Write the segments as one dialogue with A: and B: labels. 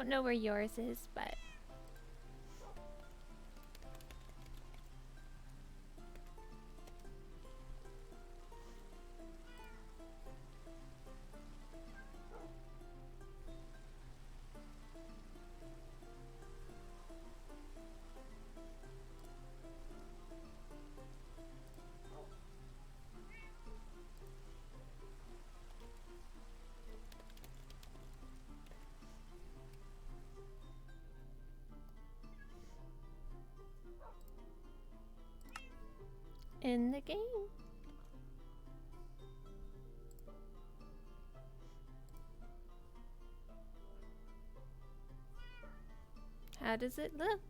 A: don't know where yours is, but... in the game. How does it look?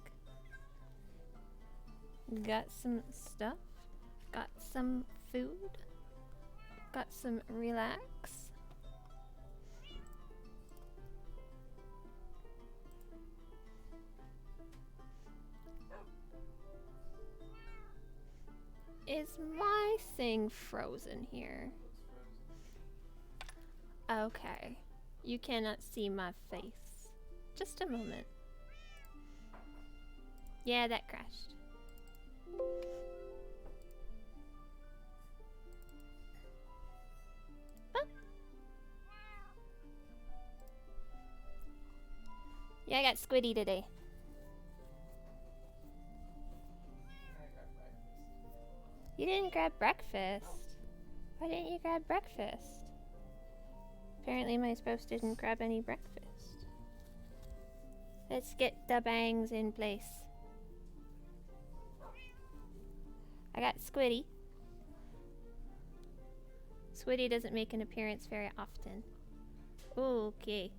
A: Got some stuff? Got some food? Got some relax? Is my thing frozen here? Okay. You cannot see my face. Just a moment. Yeah, that crashed. Oh. Yeah, I got squiddy today. You didn't grab breakfast. Why didn't you grab breakfast? Apparently my spouse didn't grab any breakfast. Let's get the bangs in place. I got Squiddy. Squiddy doesn't make an appearance very often. Okay.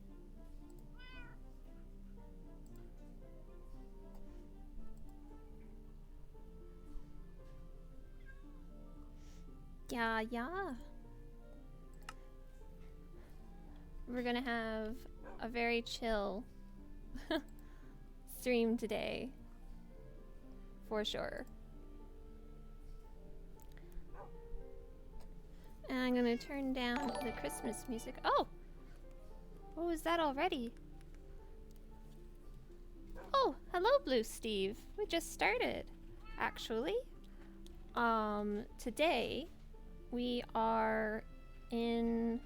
A: Yeah. We're gonna have a very chill stream today. For sure. And I'm gonna turn down the Christmas music. Oh! What was that already? Oh, hello Blue Steve. We just started, actually. Today we are in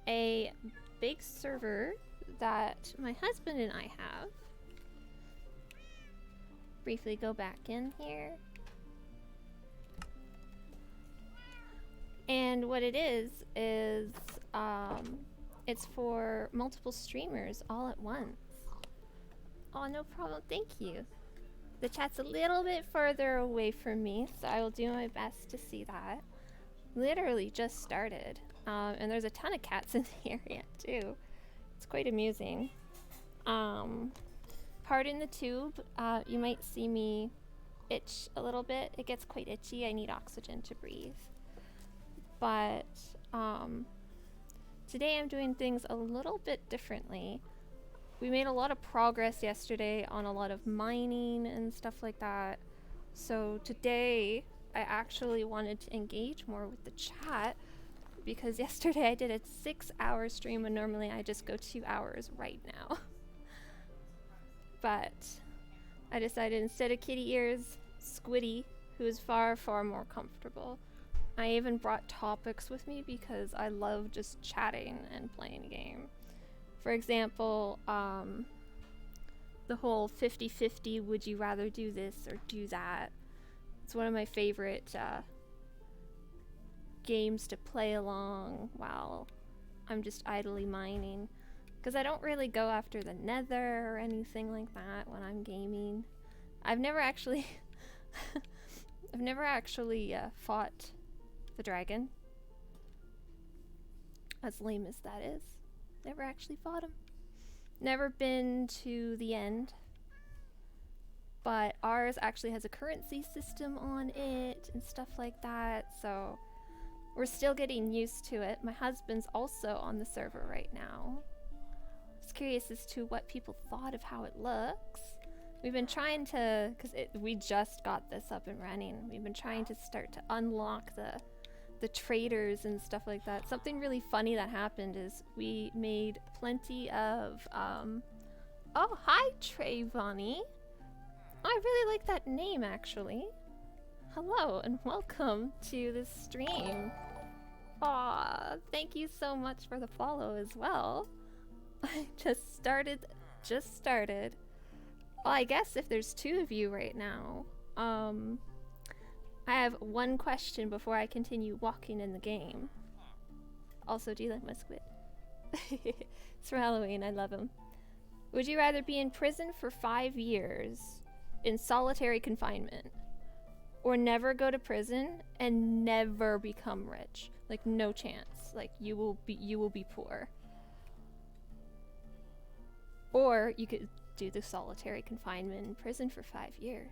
A: a big server that my husband and I have. Briefly go back in here. And what it is it's for multiple streamers all at once. Oh, no problem, thank you. The chat's a little bit further away from me, so I will do my best to see that. Literally just started. And there's a ton of cats in the area too. It's quite amusing. Pardon the tube, you might see me itch a little bit. It gets quite itchy, I need oxygen to breathe. But today I'm doing things a little bit differently. We made a lot of progress yesterday on a lot of mining and stuff like that. So today I actually wanted to engage more with the chat because yesterday I did a 6-hour stream and normally I just go 2 hours right now. But I decided instead of kitty ears, Squiddy, who is far, far more comfortable. I even brought topics with me because I love just chatting and playing a game. For example, the whole 50-50, would you rather do this or do that? It's one of my favorite games to play along while I'm just idly mining. Because I don't really go after the nether or anything like that when I'm gaming. I've never actually fought the dragon. As lame as that is. Never actually fought him. Never been to the end. But ours actually has a currency system on it and stuff like that, so we're still getting used to it. My husband's also on the server right now. I was curious as to what people thought of how it looks. We've been trying to, we just got this up and running. We've been trying to start to unlock the traders and stuff like that. Something really funny that happened is we made plenty of, oh, hi Trayvani. I really like that name, actually. Hello, and welcome to this stream. Aw, thank you so much for the follow as well. I just started. Well, I guess if there's two of you right now, I have one question before I continue walking in the game. Also, do you like my squid? It's for Halloween, I love him. Would you rather be in prison for 5 years in solitary confinement, or never go to prison and never become rich? Like, no chance. Like, you will be poor. Or you could do the solitary confinement in prison for 5 years.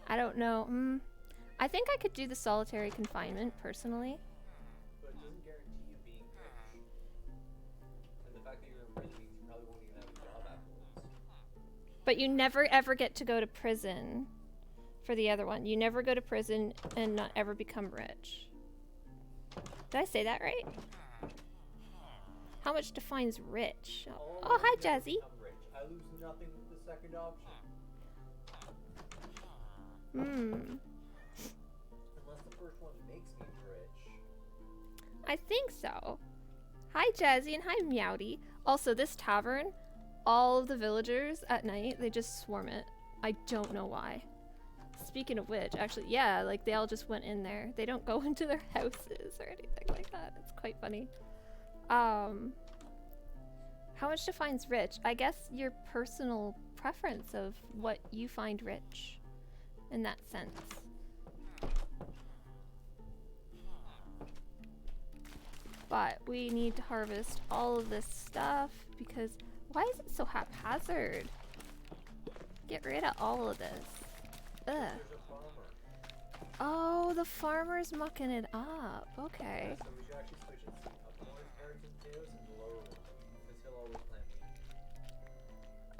A: I don't know. I think I could do the solitary confinement, personally.
B: But it doesn't guarantee you being rich. And the fact that you're in prison means you probably won't even have a job afterwards.
A: But you never ever get to go to prison for the other one. You never go to prison and not ever become rich. Did I say that right? How much defines rich? Oh, hi, Jazzy.
B: I lose nothing with the second option.
A: Hmm.
B: Unless the first one makes me rich.
A: I think so. Hi, Jazzy, and hi, Meowdy. Also, this tavern, all of the villagers at night, they just swarm it. I don't know why. Speaking of which, actually, yeah, like, they all just went in there. They don't go into their houses or anything like that. It's quite funny. How much defines rich? I guess your personal preference of what you find rich in that sense. But we need to harvest all of this stuff because why is it so haphazard? Get rid of all of this. Ugh.
B: There's a farmer.
A: Oh, the farmer's mucking it up. Okay.
B: Yeah, so we should actually switch it to up north carrots and potatoes and the lower one. Because he'll always plant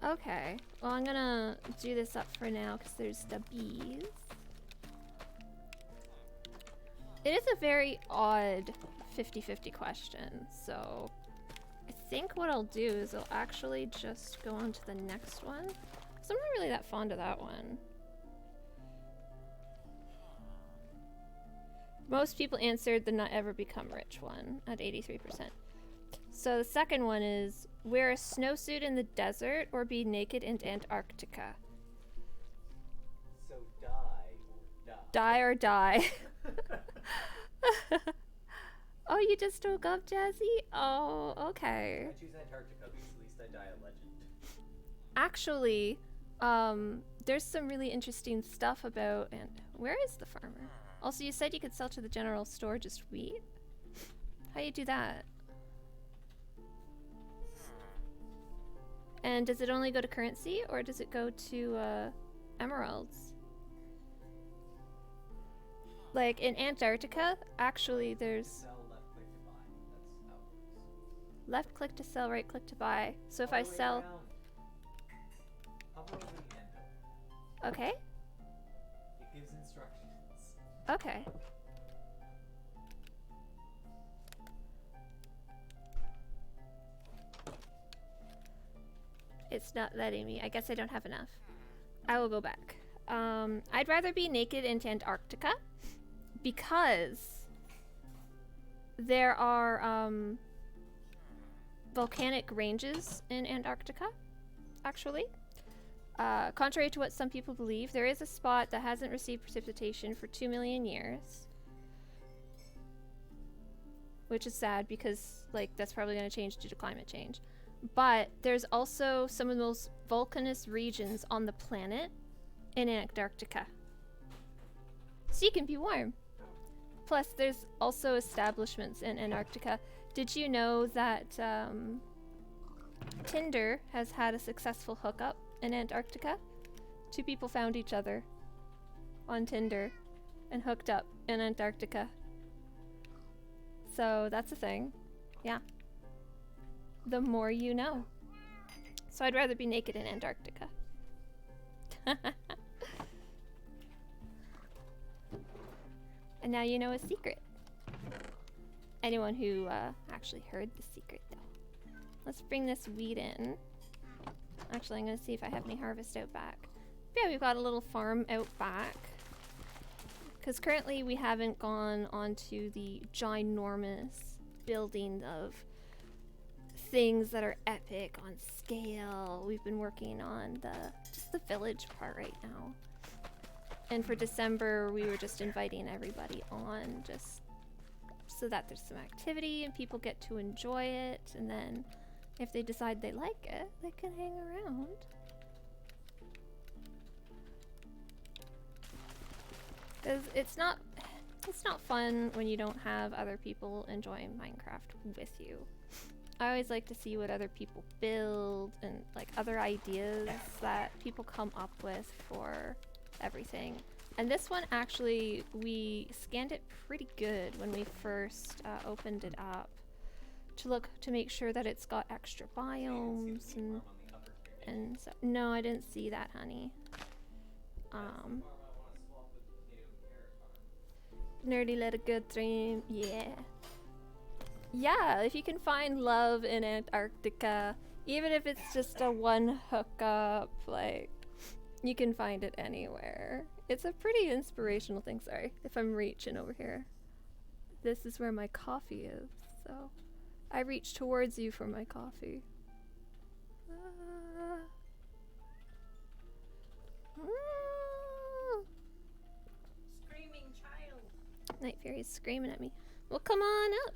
B: wheat.
A: Okay. Well, I'm gonna do this up for now because there's the bees. It is a very odd 50-50 question, so I think what I'll do is I'll actually just go on to the next one. Because I'm not really that fond of that one. Most people answered the not ever become rich one at 83%. So the second one is wear a snowsuit in the desert or be naked in Antarctica.
B: So die or die.
A: Die or die. Oh, you just woke up, Jazzy? Oh, okay.
B: I choose Antarctica because at least I die a legend.
A: Actually, there's some really interesting stuff about... And where is the farmer? Also, you said you could sell to the general store just wheat? How do you do that? And does it only go to currency, or does it go to emeralds? Like, in Antarctica, actually, there's...
B: Sell, left click to buy. That's how it works.
A: left click to sell, right click to buy. So if
B: All
A: I
B: the way
A: sell...
B: around. Hover over the endo.
A: Okay,
B: It gives instructions.
A: okay. It's not letting me. I guess I don't have enough. I will go back. I'd rather be naked in Antarctica because there are volcanic ranges in Antarctica, actually. Contrary to what some people believe, there is a spot that hasn't received precipitation for 2 million years. Which is sad because, like, that's probably going to change due to climate change. But there's also some of the most volcanic regions on the planet in Antarctica. So you can be warm. Plus, there's also establishments in Antarctica. Did you know that Tinder has had a successful hookup in Antarctica? 2 people found each other on Tinder and hooked up in Antarctica. So that's a thing. Yeah. The more you know. So I'd rather be naked in Antarctica. And now you know a secret. Anyone who actually heard the secret, though. Let's bring this wheat in. Actually, I'm gonna see if I have any harvest out back. Yeah, we've got a little farm out back. Because currently we haven't gone onto the ginormous building of things that are epic on scale. We've been working on just the village part right now. And for December, we were just inviting everybody on just so that there's some activity and people get to enjoy it. And then if they decide they like it, they can hang around. Because it's not fun when you don't have other people enjoying Minecraft with you. I always like to see what other people build and like other ideas that people come up with for everything. And this one actually, we scanned it pretty good when we first opened it up to make sure that it's got extra biomes and so. No, I didn't see that, honey. Nerdy led a good dream, yeah. Yeah, if you can find love in Antarctica, even if it's just a one hookup, like, you can find it anywhere. It's a pretty inspirational thing. Sorry if I'm reaching over here. This is where my coffee is, so I reach towards you for my coffee.
C: Screaming child.
A: Night Fury's screaming at me. Well, come on up.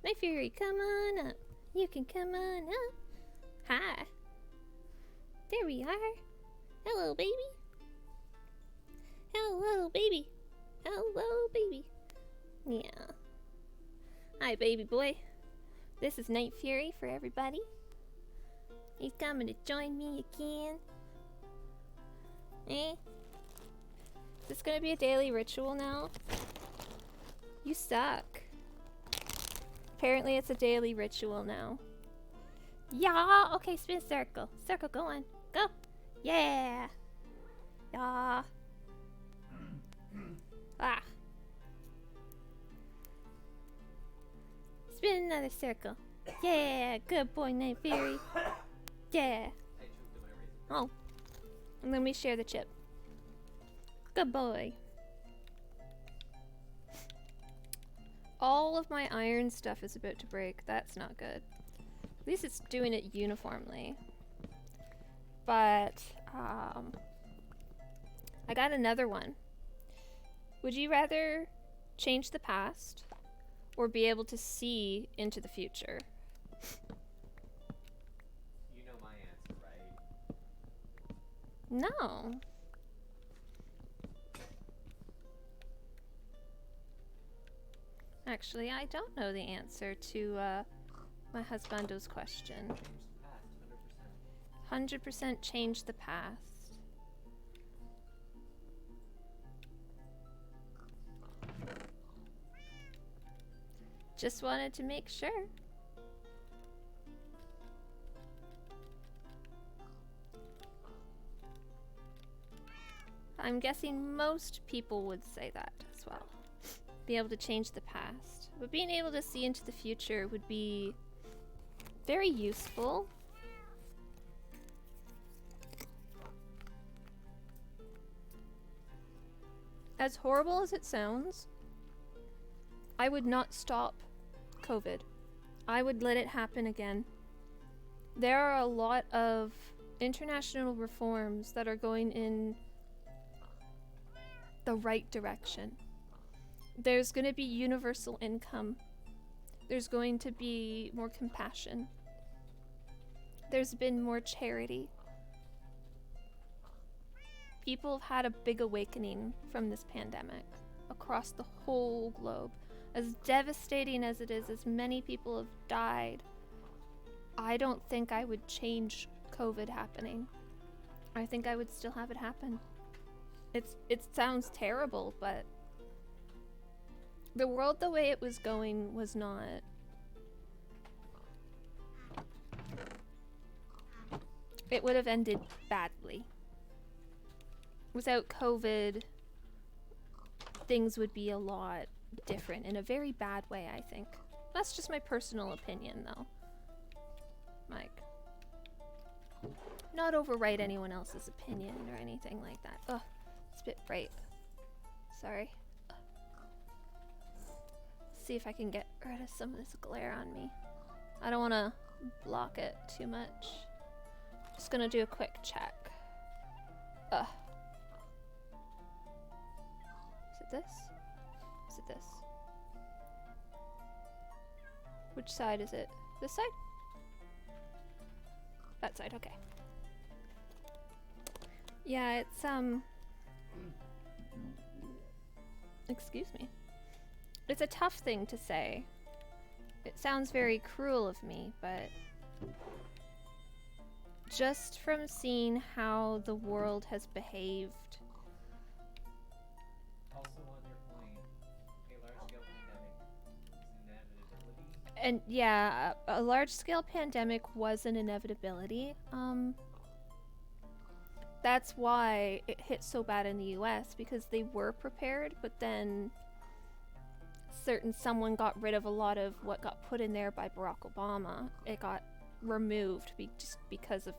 A: Night Fury, come on up. You can come on up. Hi. There we are. Hello, baby. Hello, baby. Hello, baby. Yeah. Hi, baby boy. This is Night Fury for everybody. He's coming to join me again. Eh? Is this gonna be a daily ritual now? You suck. Apparently it's a daily ritual now. Yeah! Okay, spin circle. Circle, go on. Go! Yeah! Yeah! Ah! Spin another circle. Yeah! Good boy, Night Fury. Yeah! Oh. And then we share the chip. Good boy. All of my iron stuff is about to break. That's not good. At least it's doing it uniformly. But, I got another one. Would you rather change the past or be able to see into the future?
B: You know my answer, right?
A: No. Actually, I don't know the answer to my husbando's question.
B: Change the past,
A: 100% change the past. Just wanted to make sure. I'm guessing most people would say that as well. Be able to change the past. But being able to see into the future would be very useful. As horrible as it sounds, I would not stop COVID. I would let it happen again. There are a lot of international reforms that are going in the right direction. There's going to be universal income. There's going to be more compassion. There's been more charity. People have had a big awakening from this pandemic across the whole globe. As devastating as it is, as many people have died, I don't think I would change COVID happening. I think I would still have it happen. It sounds terrible, but the world the way it was going was not. It would have ended badly. without COVID, things would be a lot different in a very bad way, I think. That's just my personal opinion, though. Like, not overwrite anyone else's opinion or anything like that. Ugh, it's a bit bright. Sorry. See if I can get rid of some of this glare on me. I don't want to block it too much. Just gonna do a quick check. Ugh. Is it this? Is it this? Which side is it? This side? That side, okay. Yeah, it's, excuse me. It's a tough thing to say. It sounds very cruel of me, but just from seeing how the world has behaved.
B: Also on your point, a large-scale pandemic is an inevitability.
A: And yeah, a large-scale pandemic was an inevitability. That's why it hit so bad in the US, because they were prepared, but then someone got rid of a lot of what got put in there by Barack Obama. It got removed just because of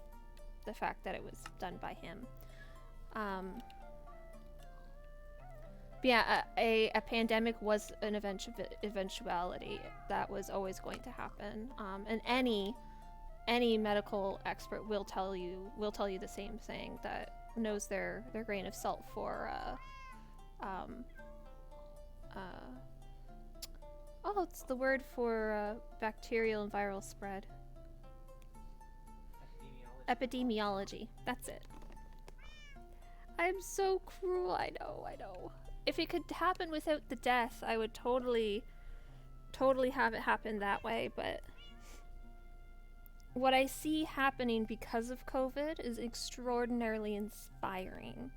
A: the fact that it was done by him. But yeah, a pandemic was an eventuality that was always going to happen. And any medical expert will tell you the same thing, that knows their grain of salt for oh, it's the word for bacterial and viral spread. Epidemiology. That's it. I'm so cruel. I know. If it could happen without the death, I would totally have it happen that way, but what I see happening because of COVID is extraordinarily inspiring.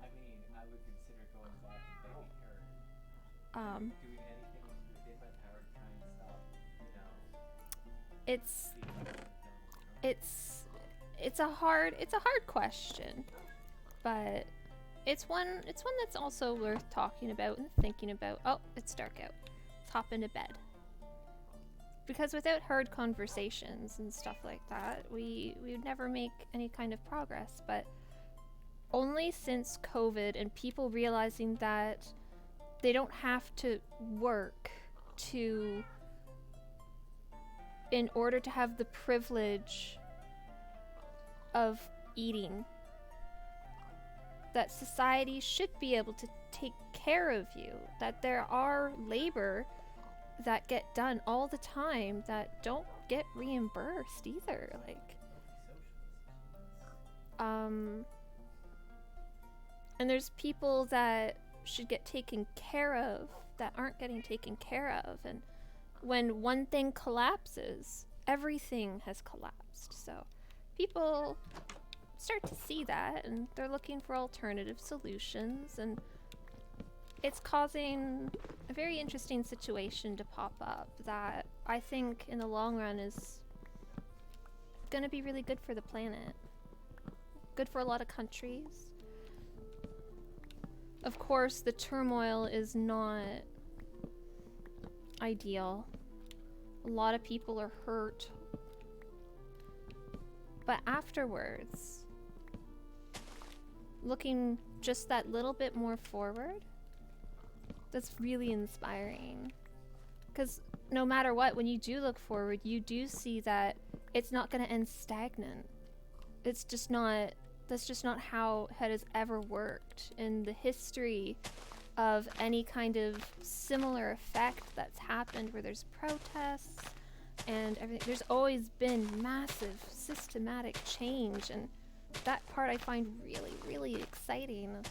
B: I mean, I would consider going back and begging her. Doing anything within my power to try and stop,
A: it's a hard question, but it's one that's also worth talking about and thinking about. Oh, it's dark out. Let's hop into bed. Because without hard conversations and stuff like that, we would never make any kind of progress. But only since COVID and people realizing that they don't have to work in order to have the privilege of eating, that society should be able to take care of you, that there are labor that get done all the time that don't get reimbursed either, like and there's people that should get taken care of that aren't getting taken care of, and when one thing collapses, everything has collapsed. So people start to see that and they're looking for alternative solutions, and it's causing a very interesting situation to pop up that I think in the long run is going to be really good for the planet. Good for a lot of countries. Of course, the turmoil is not ideal. A lot of people are hurt. But afterwards, looking just that little bit more forward, that's really inspiring. Because no matter what, when you do look forward, you do see that it's not going to end stagnant. It's just not, that's just not how it has ever worked in the history of any kind of similar effect that's happened, where there's protests and everything. There's always been massive systematic change, and that part I find really, really exciting.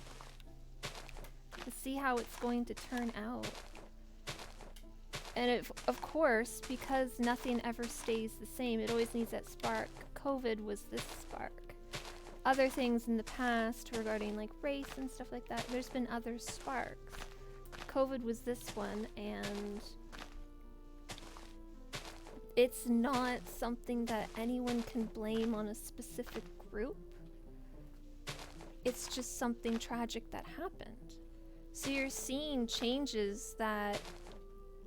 A: To see how it's going to turn out. And of course, because nothing ever stays the same, it always needs that spark. COVID was this spark. Other things in the past regarding like race and stuff like that, there's been other sparks. COVID was this one, and it's not something that anyone can blame on a specific group. It's just something tragic that happened. So you're seeing changes that,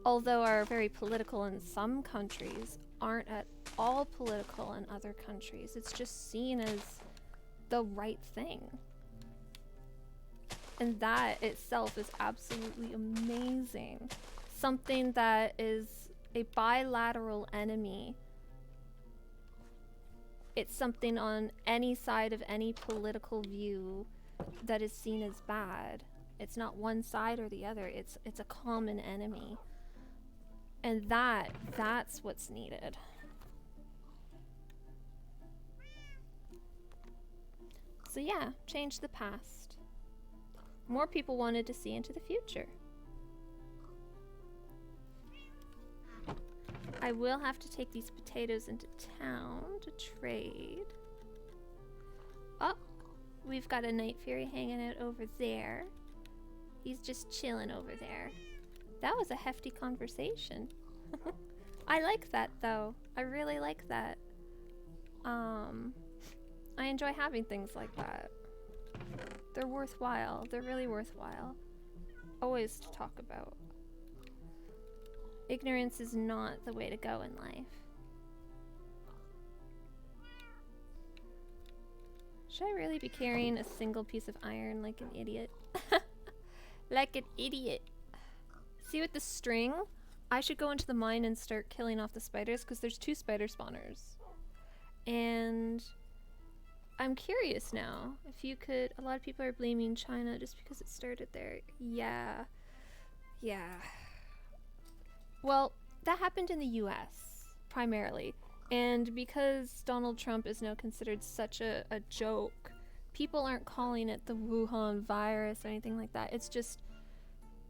A: although are very political in some countries, aren't at all political in other countries. It's just seen as the right thing. And that itself is absolutely amazing. Something that is a bilateral enemy. It's something on any side of any political view that is seen as bad. It's not one side or the other. It's a common enemy. And that's what's needed. So yeah, change the past. More people wanted to see into the future. I will have to take these potatoes into town to trade. Oh, we've got a night fury hanging out over there. He's just chilling over there. That was a hefty conversation. I like that though. I really like that. I enjoy having things like that. They're worthwhile. They're really worthwhile. Always to talk about. Ignorance is not the way to go in life. Should I really be carrying a single piece of iron like an idiot? Like an idiot. See, with the string, I should go into the mine and start killing off the spiders because there's 2 spider spawners. And I'm curious now if you could. A lot of people are blaming China just because it started there. Yeah. Well, that happened in the US primarily. And because Donald Trump is now considered such a joke, people aren't calling it the Wuhan virus or anything like that. It's just,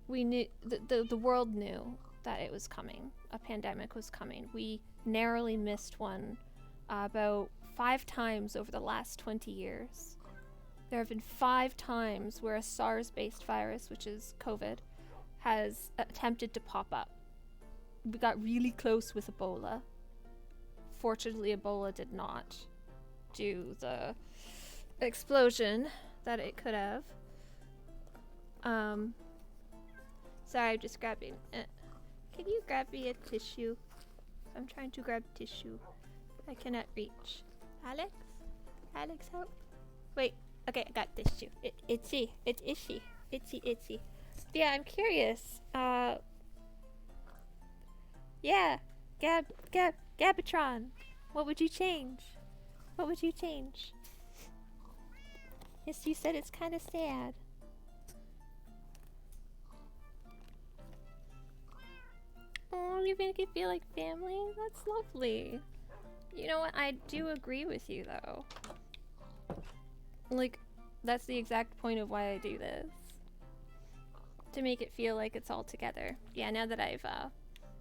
A: we knew, the world knew that it was coming. A pandemic was coming. We narrowly missed one about 5 times over the last 20 years. There have been 5 times where a SARS-based virus, which is COVID, has attempted to pop up. We got really close with Ebola. Fortunately, Ebola did not do the explosion that it could have. Sorry, I'm just grabbing. Can you grab me a tissue? I'm trying to grab tissue. I cannot reach. Alex? Alex, help. Wait. Okay, I got tissue. Itchy. It's itchy. Itchy. Yeah, I'm curious. Yeah. Gabatron. What would you change? What would you change? Yes, you said it's kind of sad. Oh, you make it feel like family? That's lovely. You know what? I do agree with you, though. Like, that's the exact point of why I do this. To make it feel like it's all together. Yeah, now that I've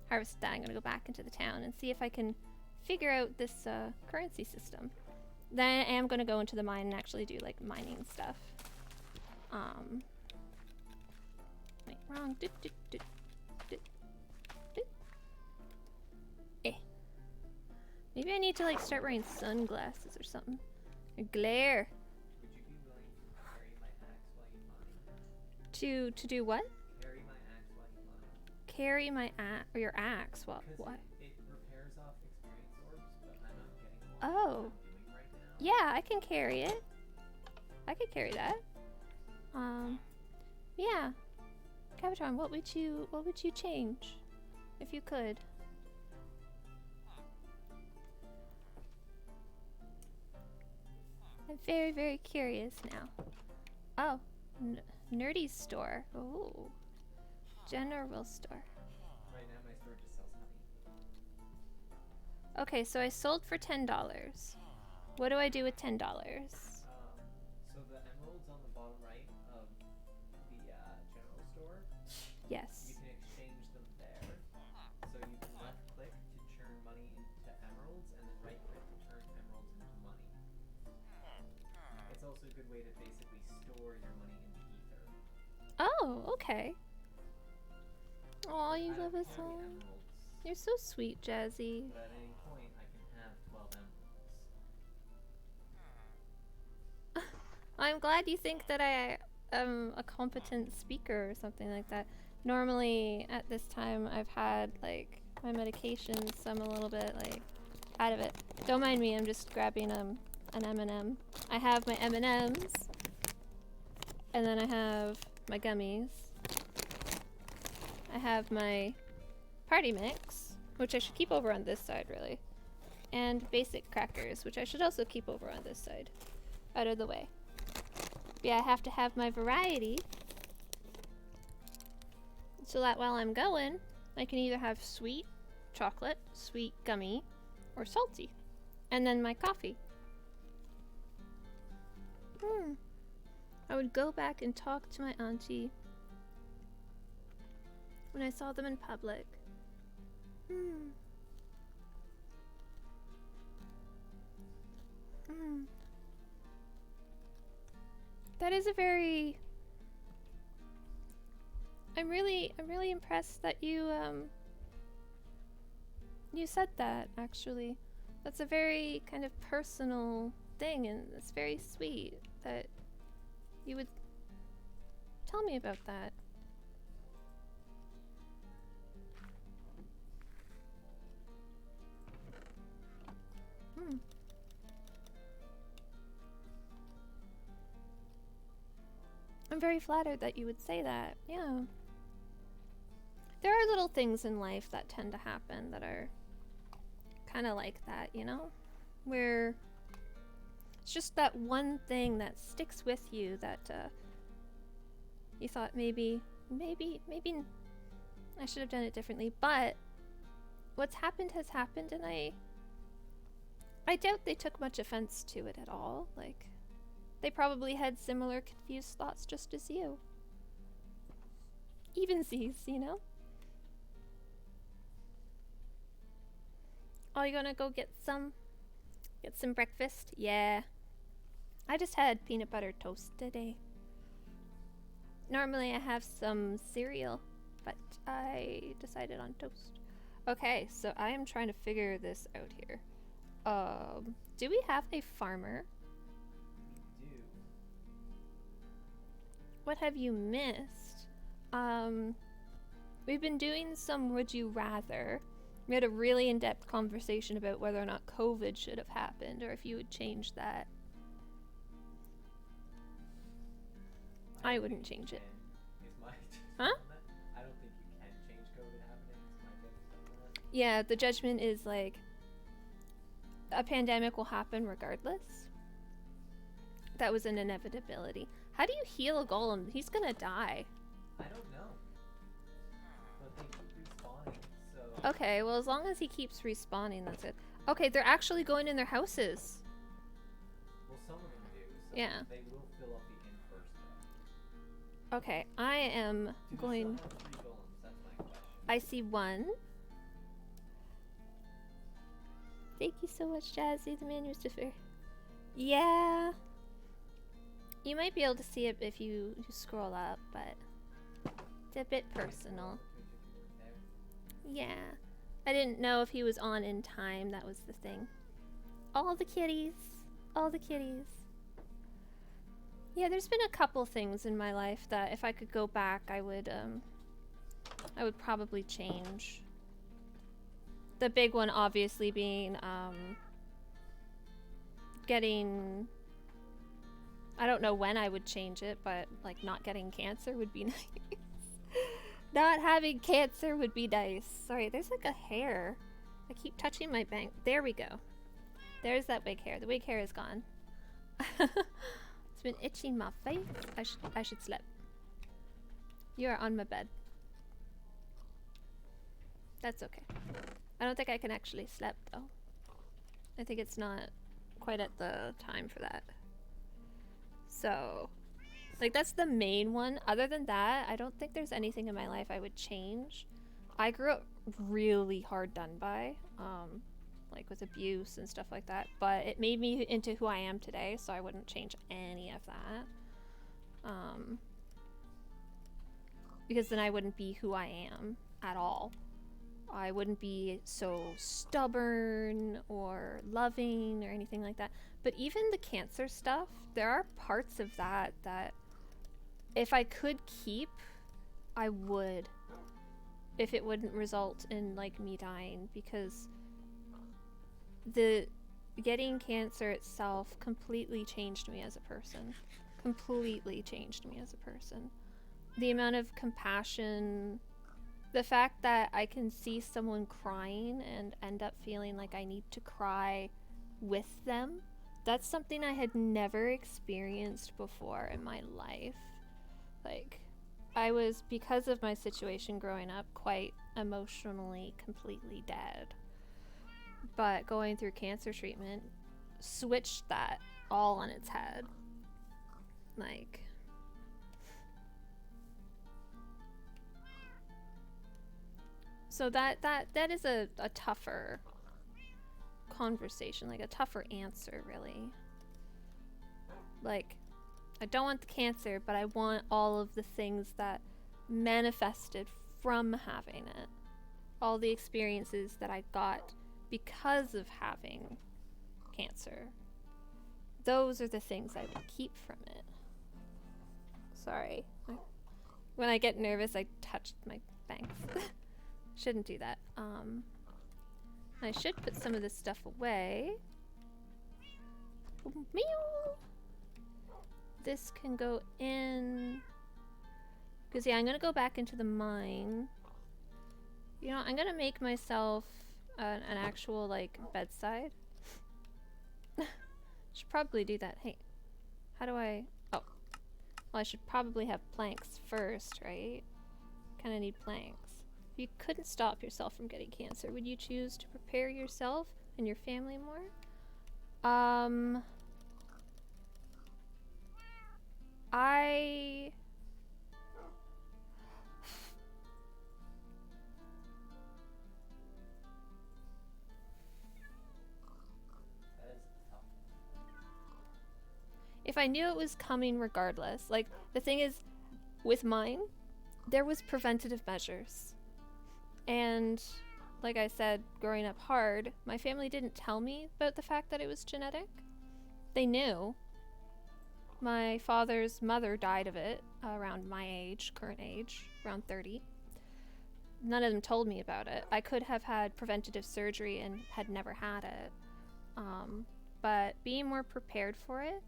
A: harvested that, I'm gonna go back into the town and see if I can figure out this currency system. Then I am gonna go into the mine and actually do, like, mining stuff. Wait, wrong. Maybe I need to, like, start wearing sunglasses or something. Or glare.
B: Would you be willing to carry my axe while you mine?
A: To do what?
B: Carry my axe while you mine.
A: Carry my axe, or your axe? What?
B: It repairs off experience orbs, but I'm not getting one.
A: Oh.
B: What I'm doing right now.
A: Yeah, I can carry it. I could carry that. Yeah. Cavatron, what would you change if you could? I'm very, very curious now. Oh, Nerdy's store. Oh, general store.
B: Right now my store just sells honey.
A: Okay, so I sold for $10. What do I do with $10?
B: So the emeralds on the bottom right of the general store,
A: Yes.
B: you can exchange them there. So you can left click to turn money into emeralds, and then right click to turn emeralds into money. It's also a good way to basically store your money in the ether.
A: Oh, okay. Oh, you love us
B: all.
A: all. You're so sweet, Jazzy.
B: But at any point, I can have 12 emeralds.
A: I'm glad you think that I am a competent speaker or something like that. Normally, at this time, I've had, like, my medications, so I'm a little bit, like, out of it. Don't mind me, I'm just grabbing, an M&M. I have my M&Ms, and then I have my gummies. I have my party mix, which I should keep over on this side, really. And basic crackers, which I should also keep over on this side. Out of the way. Yeah, I have to have my variety. So that while I'm going, I can either have sweet chocolate, sweet gummy, or salty. And then my coffee. I would go back and talk to my auntie when I saw them in public. That is a very... I'm really impressed that you said that, actually. That's a very kind of personal thing, and it's very sweet that you would tell me about that. I'm very flattered that you would say that, yeah. There are little things in life that tend to happen that are kind of like that, you know? Where it's just that one thing that sticks with you that you thought maybe I should have done it differently, but what's happened has happened, and I doubt they took much offense to it at all. Like, they probably had similar confused thoughts just as you. Evensies, you know? Oh, you gonna go get some breakfast? Yeah. I just had peanut butter toast today. Normally I have some cereal, but I decided on toast. Okay, so I am trying to figure this out here. Do we have a farmer?
B: We do.
A: What have you missed? We've been doing some Would You Rather. We had a really in-depth conversation about whether or not COVID should have happened, or if you would change that. I wouldn't change it. Huh?
B: I don't think you can change COVID happening. It's my take.
A: Yeah, the judgment is like, a pandemic will happen regardless. That was an inevitability. How do you heal a golem? He's gonna die.
B: I don't know. But they keep respawning, so...
A: Okay, well, as long as he keeps respawning, that's it. Okay, they're actually going in their houses.
B: Well, some of them do, so
A: Yeah.
B: they will fill up the inn first, though.
A: Okay, I am
B: Do
A: going...
B: they still have 3 golems? That's my question.
A: I see one. Thank you so much, Jazzy, the man used to fear. Yeah. You might be able to see it if you scroll up, but it's a bit personal. Yeah. I didn't know if he was on in time, that was the thing. All the kitties. All the kitties. Yeah, there's been a couple things in my life that if I could go back, I would probably change. The big one obviously being, getting... I don't know when I would change it, but, like, not getting cancer would be nice. Not having cancer would be nice. Sorry, there's, like, a hair. I keep touching my bank. There we go. There's that wig hair. The wig hair is gone. It's been itching my face. I should sleep. You are on my bed. That's okay. I don't think I can actually sleep, though. I think it's not quite at the time for that. So, like, that's the main one. Other than that, I don't think there's anything in my life I would change. I grew up really hard done by, like with abuse and stuff like that, but it made me into who I am today, so I wouldn't change any of that. Because then I wouldn't be who I am at all. I wouldn't be so stubborn or loving or anything like that. But even the cancer stuff, there are parts of that that if I could keep, I would. If it wouldn't result in like me dying, because the getting cancer itself completely changed me as a person. Completely changed me as a person. The amount of compassion, the fact that I can see someone crying and end up feeling like I need to cry with them, that's something I had never experienced before in my life. Like, I was, because of my situation growing up, quite emotionally completely dead. But going through cancer treatment switched that all on its head. Like, so that is a tougher conversation, like a tougher answer, really. Like, I don't want the cancer, but I want all of the things that manifested from having it. All the experiences that I got because of having cancer. Those are the things I would keep from it. Sorry. When I get nervous, I touched my bangs. Shouldn't do that. I should put some of this stuff away. Meow. This can go in. Because, yeah, I'm going to go back into the mine. You know, I'm going to make myself an actual, like, bedside. Should probably do that. Hey, how do I... Oh. Well, I should probably have planks first, right? Kind of need planks. If you couldn't stop yourself from getting cancer, would you choose to prepare yourself and your family more? I... If I knew it was coming regardless, like, the thing is, with mine, there was preventative measures. And, like I said, growing up hard, my family didn't tell me about the fact that it was genetic. They knew. My father's mother died of it around my age, current age, around 30. None of them told me about it. I could have had preventative surgery and had never had it. But being more prepared for it,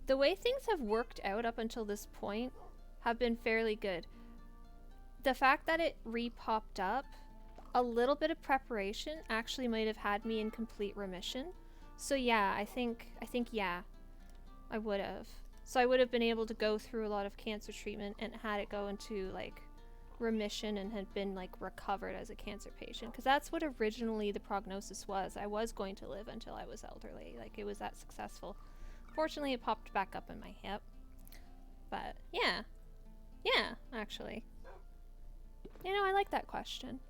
A: the way things have worked out up until this point have been fairly good. The fact that it re-popped up, a little bit of preparation actually might have had me in complete remission. So yeah, I think yeah, I would have. So I would have been able to go through a lot of cancer treatment and had it go into like remission and had been like recovered as a cancer patient. Because that's what originally the prognosis was. I was going to live until I was elderly. Like, it was that successful. Fortunately, it popped back up in my hip. But, yeah. Yeah, actually. You know, I like that question.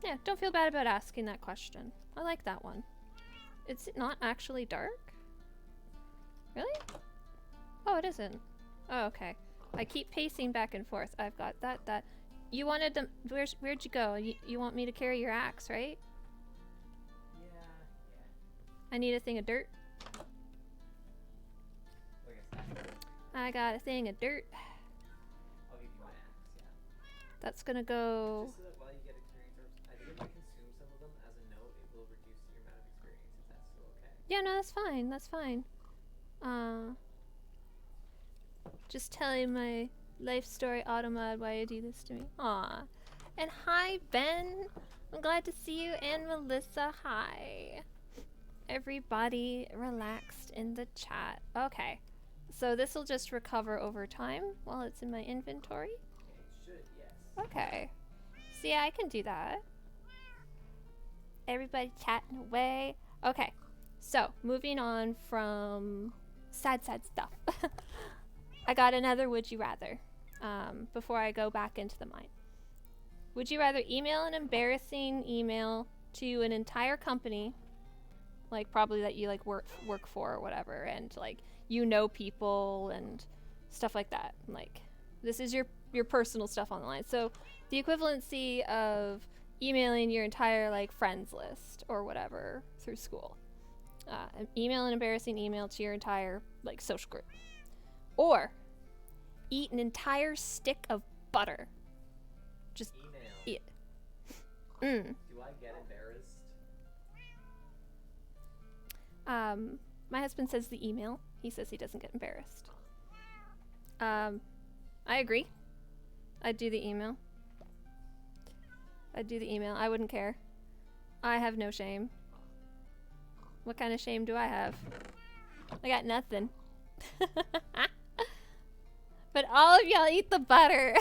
A: Yeah, don't feel bad about asking that question. I like that one. It's not actually dark? Really? Oh, it isn't. Oh, okay. I keep pacing back and forth. I've got that. You wanted them... Where'd you go? You want me to carry your axe, right?
B: Yeah.
A: I need a thing of dirt. I got a thing of dirt.
B: I'll give you my axe, yeah.
A: That's gonna go...
B: Just so that while you get experience, I think if I consume some of them as a note, it will reduce your amount of experience, if that's still okay.
A: Yeah, no, that's fine. That's fine. Just telling my life story automod why you do this to me. Aw. And hi, Ben. I'm glad to see you. And Melissa, hi. Everybody relaxed in the chat. Okay. So this will just recover over time while it's in my inventory?
B: It should, yes.
A: Okay. So yeah, I can do that. Everybody chatting away. Okay. So, moving on from sad stuff. I got another would you rather before I go back into the mine. Would you rather email an embarrassing email to an entire company, like probably that you like work for or whatever, and like you know people and stuff like that, like this is your personal stuff on the line, so the equivalency of emailing your entire like friends list or whatever through school. Email an embarrassing email to your entire like social group. Or eat an entire stick of butter. Just
B: Email.
A: eat it.
B: Do I get embarrassed?
A: My husband says the email. He says he doesn't get embarrassed. I agree. I'd do the email. I wouldn't care. I have no shame. What kind of shame do I have? I got nothing. But all of y'all eat the butter.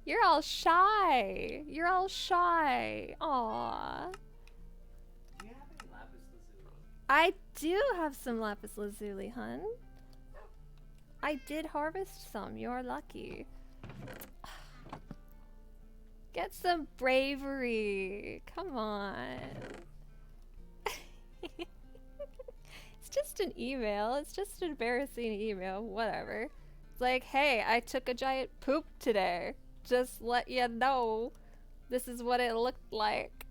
A: You're all shy. Aww.
B: Do you have any lapis lazuli?
A: I do have some lapis lazuli, hun. I did harvest some. You're lucky. Get some bravery. Come on. It's just an email. It's just an embarrassing email. Whatever. It's like, hey, I took a giant poop today. Just let you know. This is what it looked like.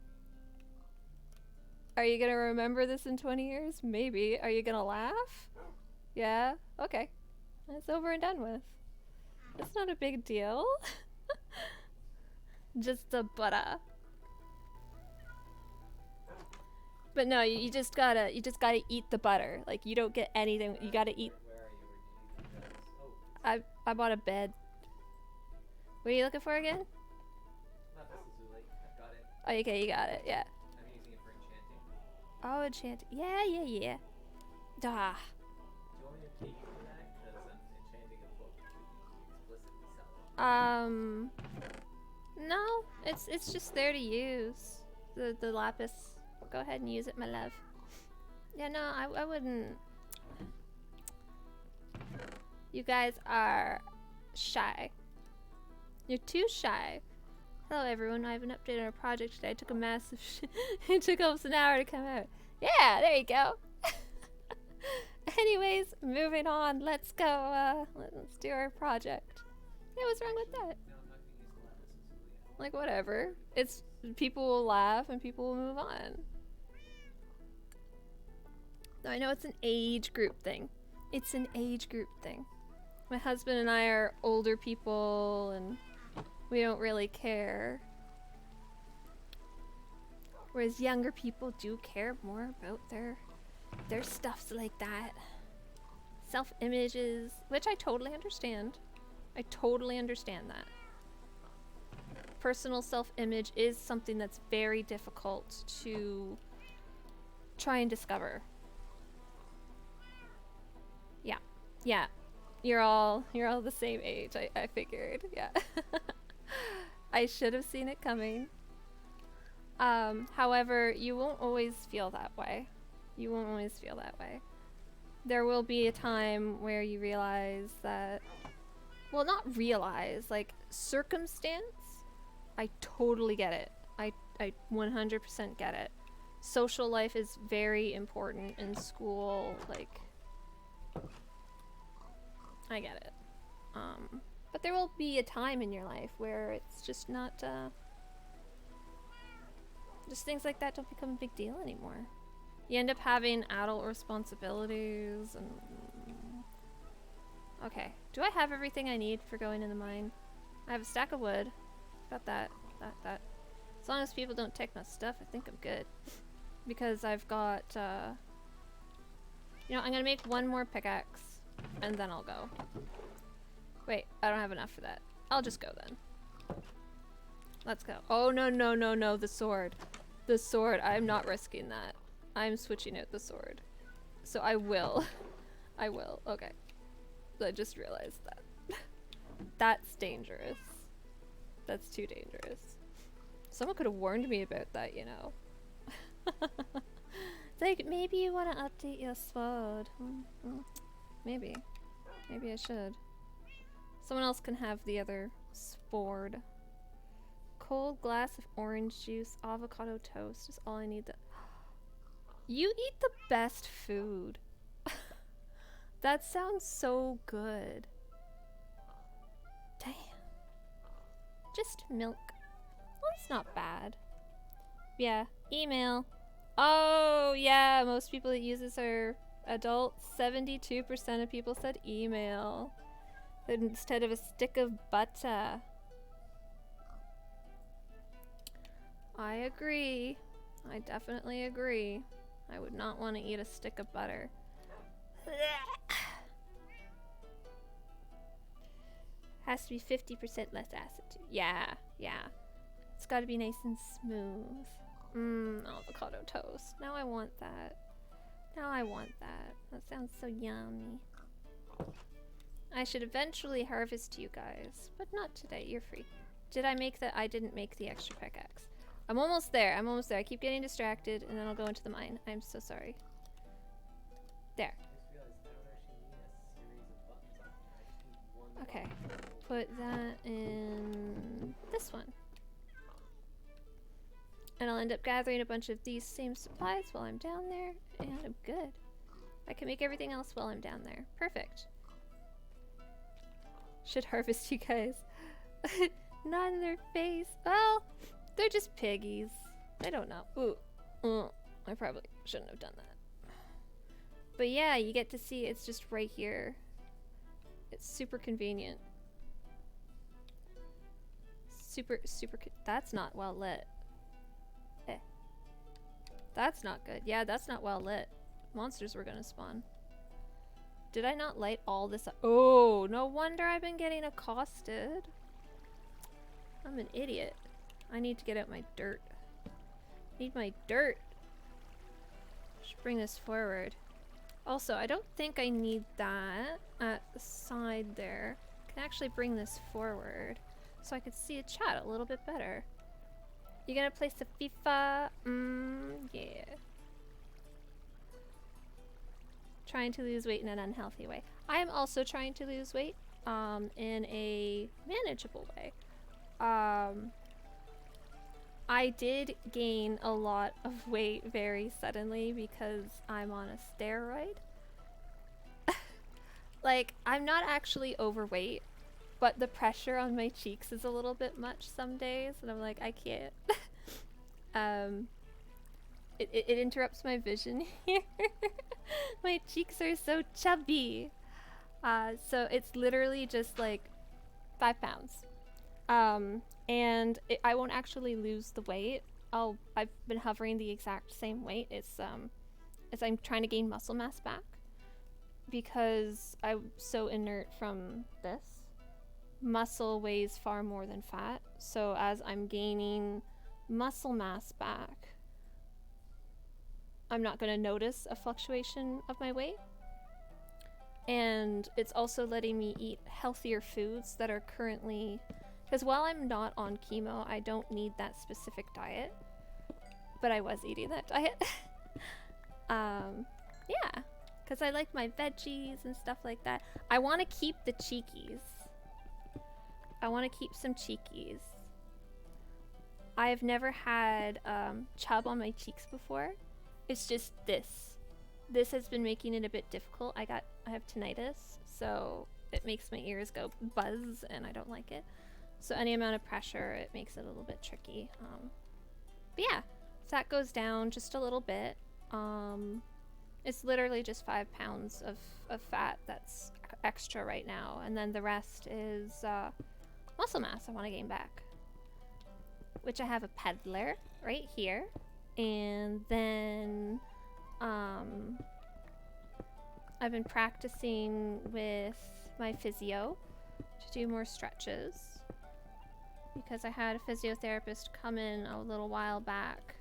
A: Are you gonna remember this in 20 years? Maybe. Are you gonna laugh? Yeah? Okay. It's over and done with. It's not a big deal. Just the butter. But no, you just gotta eat the butter. Like, you don't get anything. You gotta eat.
B: Where are you? Where do you need the drugs? Oh,
A: I bought a bed. What are you looking for again?
B: lapis lazuli. I've got it.
A: Oh, okay, you got it. Yeah.
B: I'm using it for enchanting.
A: Oh, enchanting. Yeah. Duh.
B: Do you want me to pay you for that? Because I'm enchanting a book to explicitly sell it.
A: No. It's just there to use. The lapis. Go ahead and use it, my love. Yeah, no, I wouldn't. You guys are shy. You're too shy. Hello, everyone. I have an update on our project today. I took a massive it took almost an hour to come out. Yeah, there you go. Anyways, moving on. Let's go. Let's do our project. Hey, what's wrong with that?
B: No, I'm not going to use the lapis lazuli.
A: Like, whatever. It's people will laugh and people will move on. Now, I know it's an age group thing. My husband and I are older people and we don't really care. Whereas younger people do care more about their stuffs like that. Self-images, which I totally understand. I totally understand that. Personal self-image is something that's very difficult to try and discover. Yeah. You're all the same age, I figured. Yeah. I should have seen it coming. However, you won't always feel that way. There will be a time where you realize that, well, not realize, like, circumstance, I totally get it. I 100% get it. Social life is very important in school, like, I get it. But there will be a time in your life where it's just not, just things like that don't become a big deal anymore. You end up having adult responsibilities and... Okay, do I have everything I need for going in the mine? I have a stack of wood. Got that. As long as people don't take my stuff, I think I'm good. Because I've got, you know, I'm gonna make one more pickaxe. And then I'll go. Wait, I don't have enough for that. I'll just go then. Let's go. Oh, no, the sword. The sword, I'm not risking that. I'm switching out the sword. So I will. Okay. I just realized that. That's dangerous. That's too dangerous. Someone could have warned me about that, you know. It's like, maybe you want to update your sword. Maybe I should. Someone else can have the other sword. Cold glass of orange juice, avocado toast is all I need. You eat the best food. That sounds so good. Just milk. Well, that's not bad. Yeah, email. Oh, yeah, most people that use this are adults. 72% of people said email instead of a stick of butter. I agree. I definitely agree. I would not want to eat a stick of butter. Has to be 50% less acid too. Yeah, yeah. It's got to be nice and smooth. Avocado toast. Now I want that. Now I want that. That sounds so yummy. I should eventually harvest you guys, but not today. You're free. Did I make the... I didn't make the extra pickaxe. I'm almost there. I'm almost there. I keep getting distracted, and then I'll go into the mine. I'm so sorry. There.
B: I just realized I don't actually need a series of buttons on here. I just need one
A: Okay.
B: button.
A: Put that in this one. And I'll end up gathering a bunch of these same supplies while I'm down there, and I'm good. I can make everything else while I'm down there. Perfect. Should harvest you guys. Not in their face. Well, they're just piggies. They don't know. Ooh. I probably shouldn't have done that. But yeah, you get to see it's just right here. It's super convenient. Super. That's not well lit. That's not good. Yeah, that's not well lit. Monsters were gonna spawn. Did I not light all this up? Oh, no wonder I've been getting accosted. I'm an idiot. I need to get out my dirt. Need my dirt. Should bring this forward. Also, I don't think I need that at the side there. I can actually bring this forward so I could see a chat a little bit better. You gonna play some FIFA? Yeah. Trying to lose weight in an unhealthy way. I am also trying to lose weight in a manageable way. I did gain a lot of weight very suddenly because I'm on a steroid. Like, I'm not actually overweight, but the pressure on my cheeks is a little bit much some days, and I'm like, I can't. It interrupts my vision here. My cheeks are so chubby. So it's literally just like 5 pounds. And I won't actually lose the weight. I've been hovering the exact same weight. It's I'm trying to gain muscle mass back because I'm so inert from this. Muscle weighs far more than fat, so as I'm gaining muscle mass back, I'm not going to notice a fluctuation of my weight. And it's also letting me eat healthier foods that are currently, because while I'm not on chemo, I don't need that specific diet, but I was eating that diet. Yeah, because I like my veggies and stuff like that. I want to keep the cheekies. I want to keep some cheekies. I have never had chub on my cheeks before. It's just this. This has been making it a bit difficult. I have tinnitus, so it makes my ears go buzz, and I don't like it. So any amount of pressure, it makes it a little bit tricky. But yeah, so that goes down just a little bit. It's literally just 5 pounds of fat that's extra right now, and then the rest is muscle mass I want to gain back, which I have a peddler right here, and then I've been practicing with my physio to do more stretches because I had a physiotherapist come in a little while back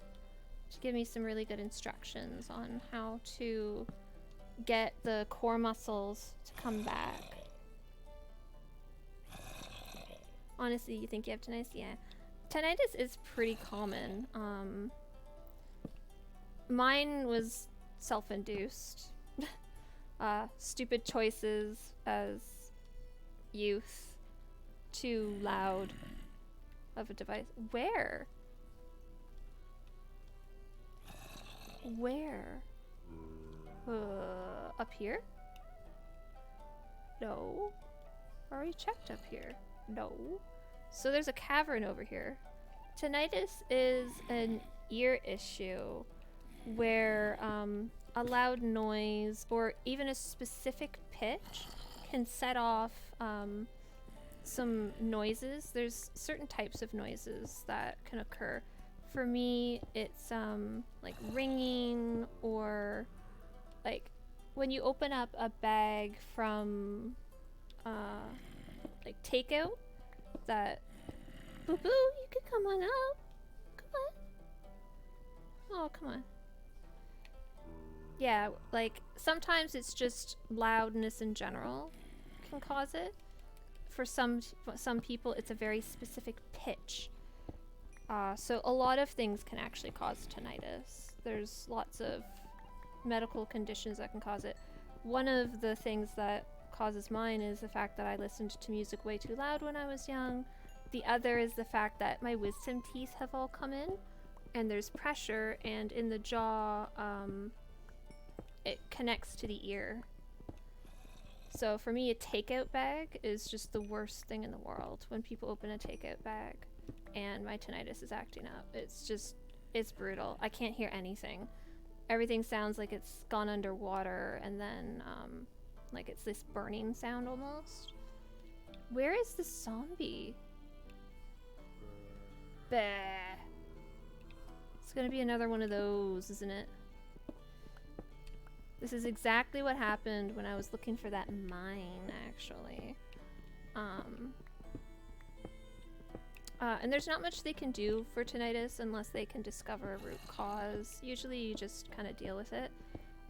A: to give me some really good instructions on how to get the core muscles to come back. Honestly, you think you have tinnitus? Yeah. Tinnitus is pretty common. Mine was self-induced. Stupid choices as youth. Too loud of a device. Where? Where? Up here? No. Already checked up here. No. So there's a cavern over here. Tinnitus is an ear issue where a loud noise or even a specific pitch can set off some noises. There's certain types of noises that can occur. For me, it's like ringing, or like when you open up a bag from like takeout, that boo boo, you can come on up. Come on. Oh, come on. Yeah, like sometimes it's just loudness in general can cause it. For some people, it's a very specific pitch. So a lot of things can actually cause tinnitus. There's lots of medical conditions that can cause it. One of the things that causes mine is the fact that I listened to music way too loud when I was young. The other is the fact that my wisdom teeth have all come in, and there's pressure, and in the jaw, it connects to the ear. So for me, a takeout bag is just the worst thing in the world. When people open a takeout bag and my tinnitus is acting up, it's brutal. I can't hear anything. Everything sounds like it's gone underwater, and then like it's this burning sound almost. Where is the zombie? Bah. It's gonna be another one of those, isn't it? This is exactly what happened when I was looking for that mine, actually. And there's not much they can do for tinnitus unless they can discover a root cause. Usually you just kind of deal with it.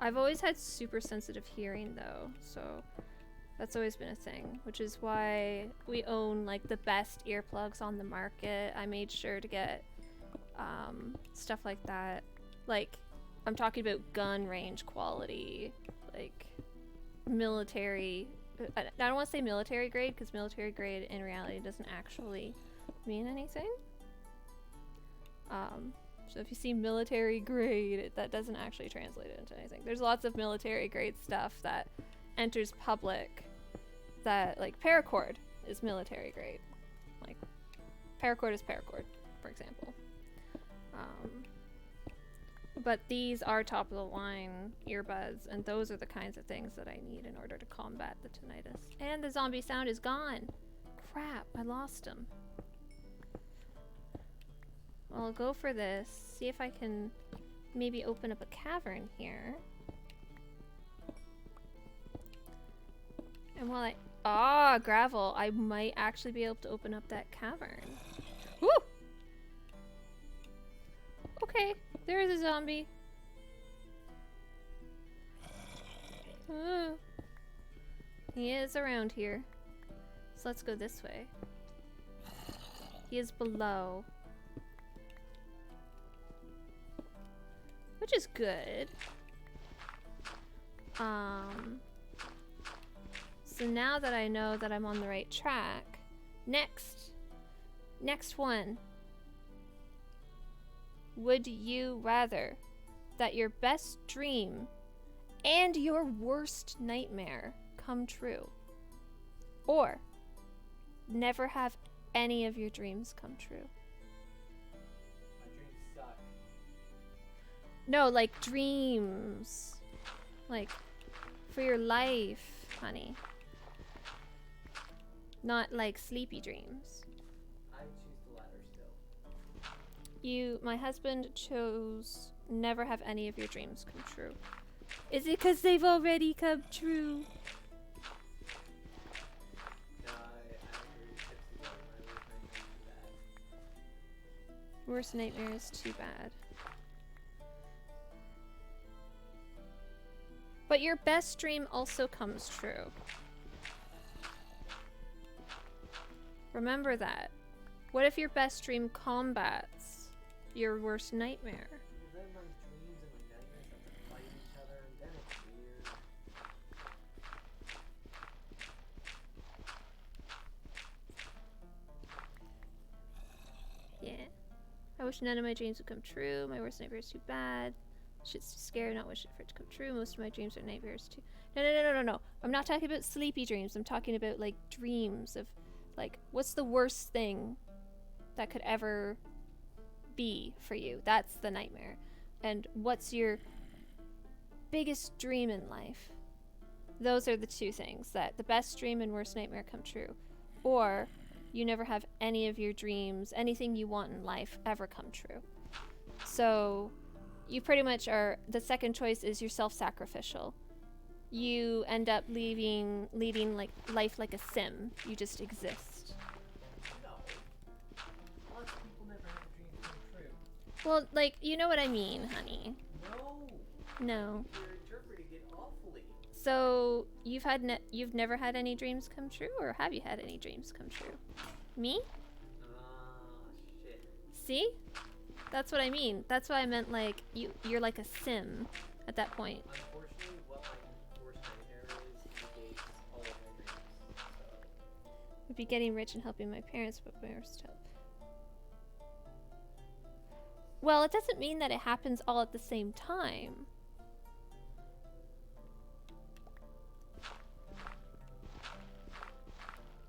A: I've always had super sensitive hearing though, so that's always been a thing, which is why we own like the best earplugs on the market. I made sure to get stuff like that. Like, I'm talking about gun range quality, like military. I don't want to say military grade, because military grade in reality doesn't actually mean anything. So if you see military grade, that doesn't actually translate it into anything. There's lots of military grade stuff that enters public that, like, paracord is military grade. Like, paracord is paracord, for example. But these are top of the line earbuds, and those are the kinds of things that I need in order to combat the tinnitus. And the zombie sound is gone. Crap, I lost him. Well, I'll go for this. See if I can maybe open up a cavern here. And while gravel. I might actually be able to open up that cavern. Woo! Okay, there is a zombie. He is around here. So let's go this way. He is below. Which is good. So now that I know that I'm on the right track, next one. Would you rather that your best dream and your worst nightmare come true, or never have any of your dreams come true?
B: My dreams suck.
A: No, like dreams. Like for your life, honey. Not like sleepy dreams.
B: I choose the latter still.
A: My husband chose never have any of your dreams come true. Is it because they've already come true?
B: No, I'm very tipsy about my
A: Worst nightmare is too bad. But your best dream also comes true. Remember that. What if your best dream combats your worst nightmare?
B: Then my dreams and my nightmares have to fight each other, and then it's weird.
A: Yeah. I wish none of my dreams would come true. My worst nightmare is too bad. Shit's too scary, not wishing for it to come true. Most of my dreams are nightmares too. No. I'm not talking about sleepy dreams. I'm talking about like dreams of Like, what's the worst thing that could ever be for you? That's the nightmare. And what's your biggest dream in life? Those are the two things, that the best dream and worst nightmare come true. Or you never have any of your dreams, anything you want in life, ever come true. So you pretty much are, the second choice is you're self-sacrificial. You end up leading like life like a sim. You just exist.
B: No. Lots of people never have a dream come true.
A: Well, like, you know what I mean, honey.
B: No.
A: No.
B: You're interpreting it awfully.
A: So you've never had any dreams come true, or have you had any dreams come true? Me?
B: Shit.
A: See? That's what I mean. That's why I meant, like, you're like a sim at that point.
B: Unfortunately, what my worst nightmare is negates all of my dreams. So.
A: Would be getting rich and helping my parents, but my worst hope. Well, it doesn't mean that it happens all at the same time.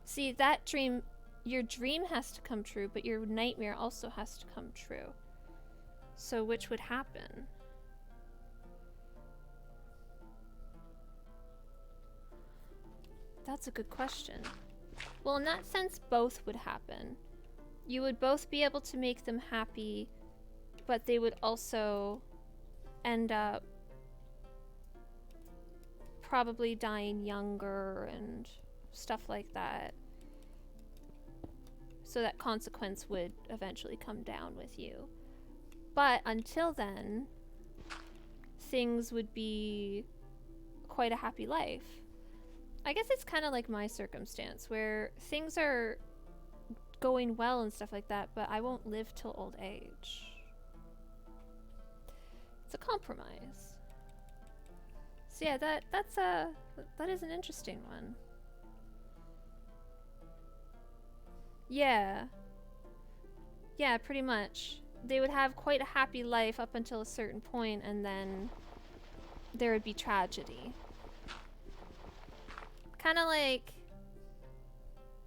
A: See, that dream, your dream has to come true, but your nightmare also has to come true. So which would happen? That's a good question. Well, in that sense, both would happen. You would both be able to make them happy, but they would also end up probably dying younger and stuff like that. So that consequence would eventually come down with you. But until then, things would be quite a happy life. I guess it's kind of like my circumstance, where things are going well and stuff like that, but I won't live till old age. It's a compromise. So yeah, that is an interesting one. Yeah. Yeah, pretty much. They would have quite a happy life up until a certain point, and then there would be tragedy. Kind of like,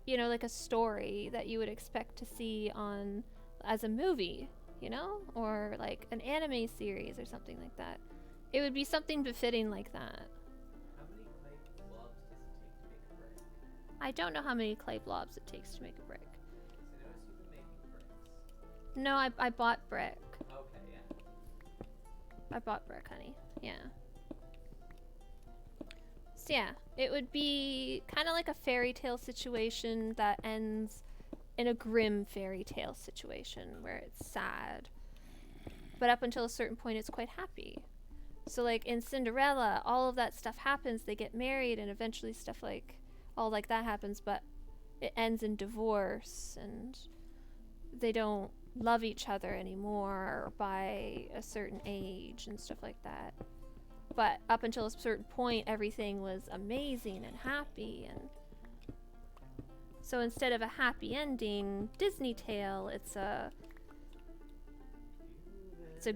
A: you know, like a story that you would expect to see on as a movie, you know, or like an anime series or something like that. It would be something befitting like that.
B: How many clay blobs does it take to make a brick?
A: I don't know how many clay blobs it takes to make a brick.
B: Because I noticed you've been making bricks.
A: No, I bought brick.
B: Okay, yeah.
A: I bought brick, honey. Yeah. So yeah, it would be kind of like a fairy tale situation that ends in a grim fairy tale situation where it's sad. But up until a certain point, it's quite happy. So like in Cinderella, all of that stuff happens. They get married, and eventually stuff like all like that happens, but it ends in divorce, and they don't love each other anymore by a certain age and stuff like that. But up until a certain point, everything was amazing and happy, and so instead of a happy ending Disney tale, it's a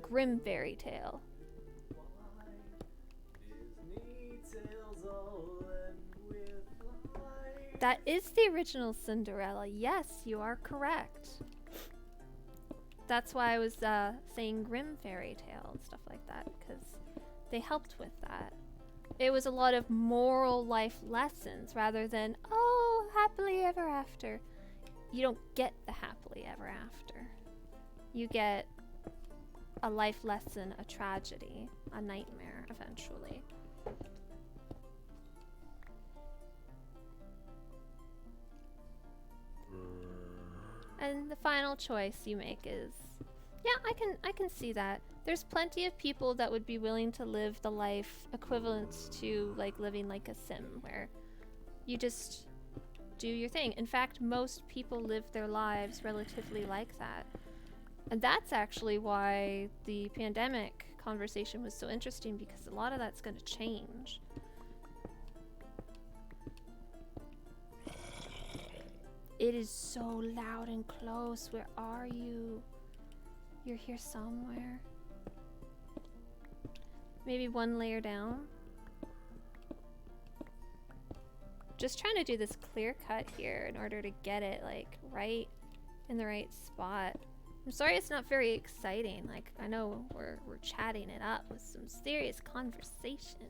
A: grim fairy tale. That is the original Cinderella. Yes, you are correct. That's why I was saying grim fairy tale and stuff like that, because they helped with that. It was a lot of moral life lessons rather than, oh, happily ever after. You don't get the happily ever after. You get a life lesson, a tragedy, a nightmare eventually. And the final choice you make is, yeah, I can see that. There's plenty of people that would be willing to live the life equivalent to like living like a sim, where you just do your thing. In fact, most people live their lives relatively like that. And that's actually why the pandemic conversation was so interesting, because a lot of that's going to change. It is so loud and close. Where are you? You're here somewhere. Maybe one layer down. Just trying to do this clear cut here in order to get it like right in the right spot. I'm sorry it's not very exciting. Like, I know we're chatting it up with some serious conversation.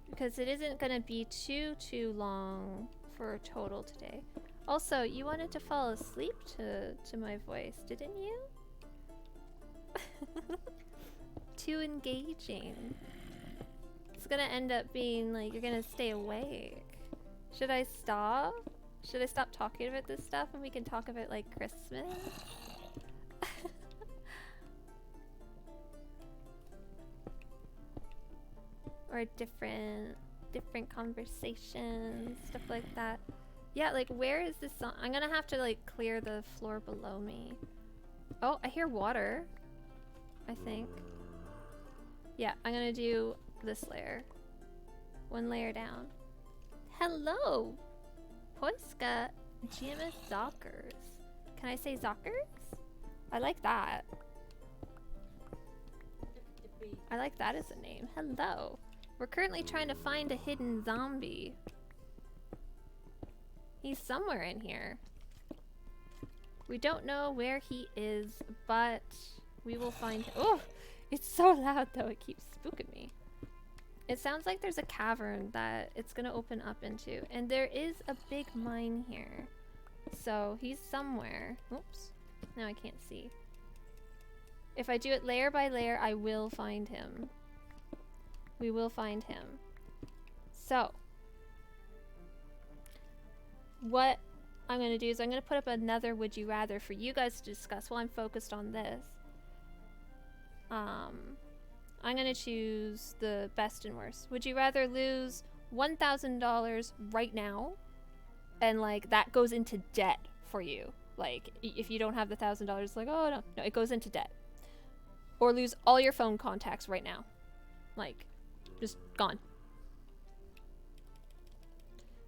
A: Because it isn't gonna be too long for a total today. Also, you wanted to fall asleep to my voice, didn't you? Too engaging. It's gonna end up being like you're gonna stay awake. Should I stop? Should I stop talking about this stuff and we can talk about like Christmas? Or different conversations, stuff like that. Yeah, like where is this song? I'm gonna have to like clear the floor below me. Oh, I hear water. I think. Yeah, I'm gonna do this layer. One layer down. Hello! Poiska GMS Zockers. Can I say Zockers? I like that. I like that as a name. Hello. We're currently trying to find a hidden zombie. He's somewhere in here. We don't know where he is, but we will find him. Oh! It's so loud though, it keeps spooking me. It sounds like there's a cavern that it's gonna open up into, and there is a big mine here. So he's somewhere. Oops, now I can't see. If I do it layer by layer, I will find him. We will find him. So, what I'm gonna do is I'm gonna put up another would you rather for you guys to discuss while I'm focused on this. I'm gonna choose the best and worst. Would you rather lose $1,000 right now and like that goes into debt for you? Like if you don't have the $1,000, like, oh no, it goes into debt. Or lose all your phone contacts right now. Like, just gone.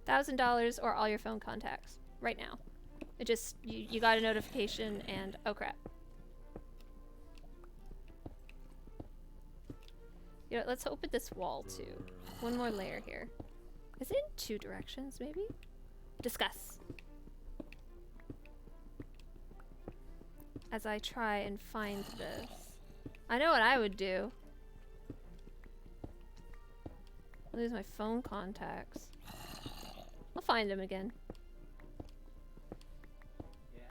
A: $1,000 or all your phone contacts right now. It just, you got a notification and oh crap. You know, let's open this wall too. One more layer here. Is it in two directions maybe? Discuss. As I try and find this. I know what I would do. Lose my phone contacts. I'll find them again.
B: Yeah,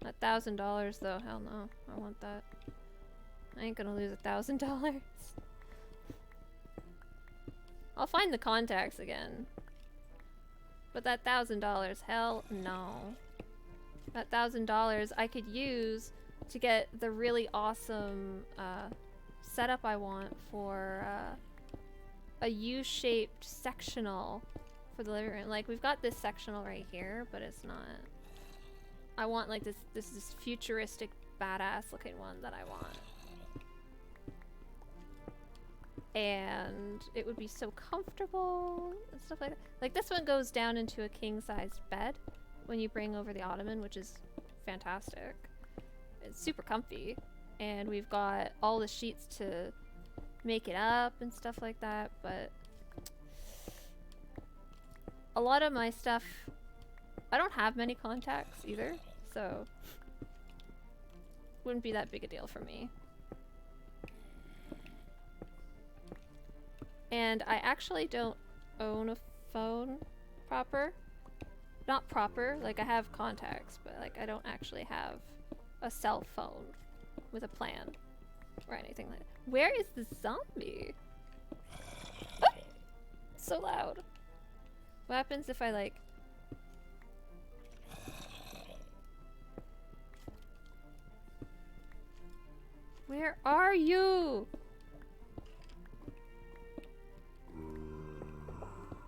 A: That
B: same.
A: $1,000 though, hell no. I want that. I ain't gonna lose $1,000. I'll find the contacts again. But that $1,000, hell no. That $1,000 I could use to get the really awesome setup I want for a U-shaped sectional for the living room. Like, we've got this sectional right here, but it's not. I want like this futuristic badass looking one that I want. And it would be so comfortable and stuff like that. Like this one goes down into a king-sized bed when you bring over the ottoman, which is fantastic. It's super comfy. And we've got all the sheets to make it up and stuff like that, but a lot of my stuff, I don't have many contacts either, so wouldn't be that big a deal for me. And I actually don't own a phone proper. Not proper, like I have contacts, but like I don't actually have a cell phone with a plan or anything like that. Where is the zombie? Ah! So loud. What happens if I like... Where are you?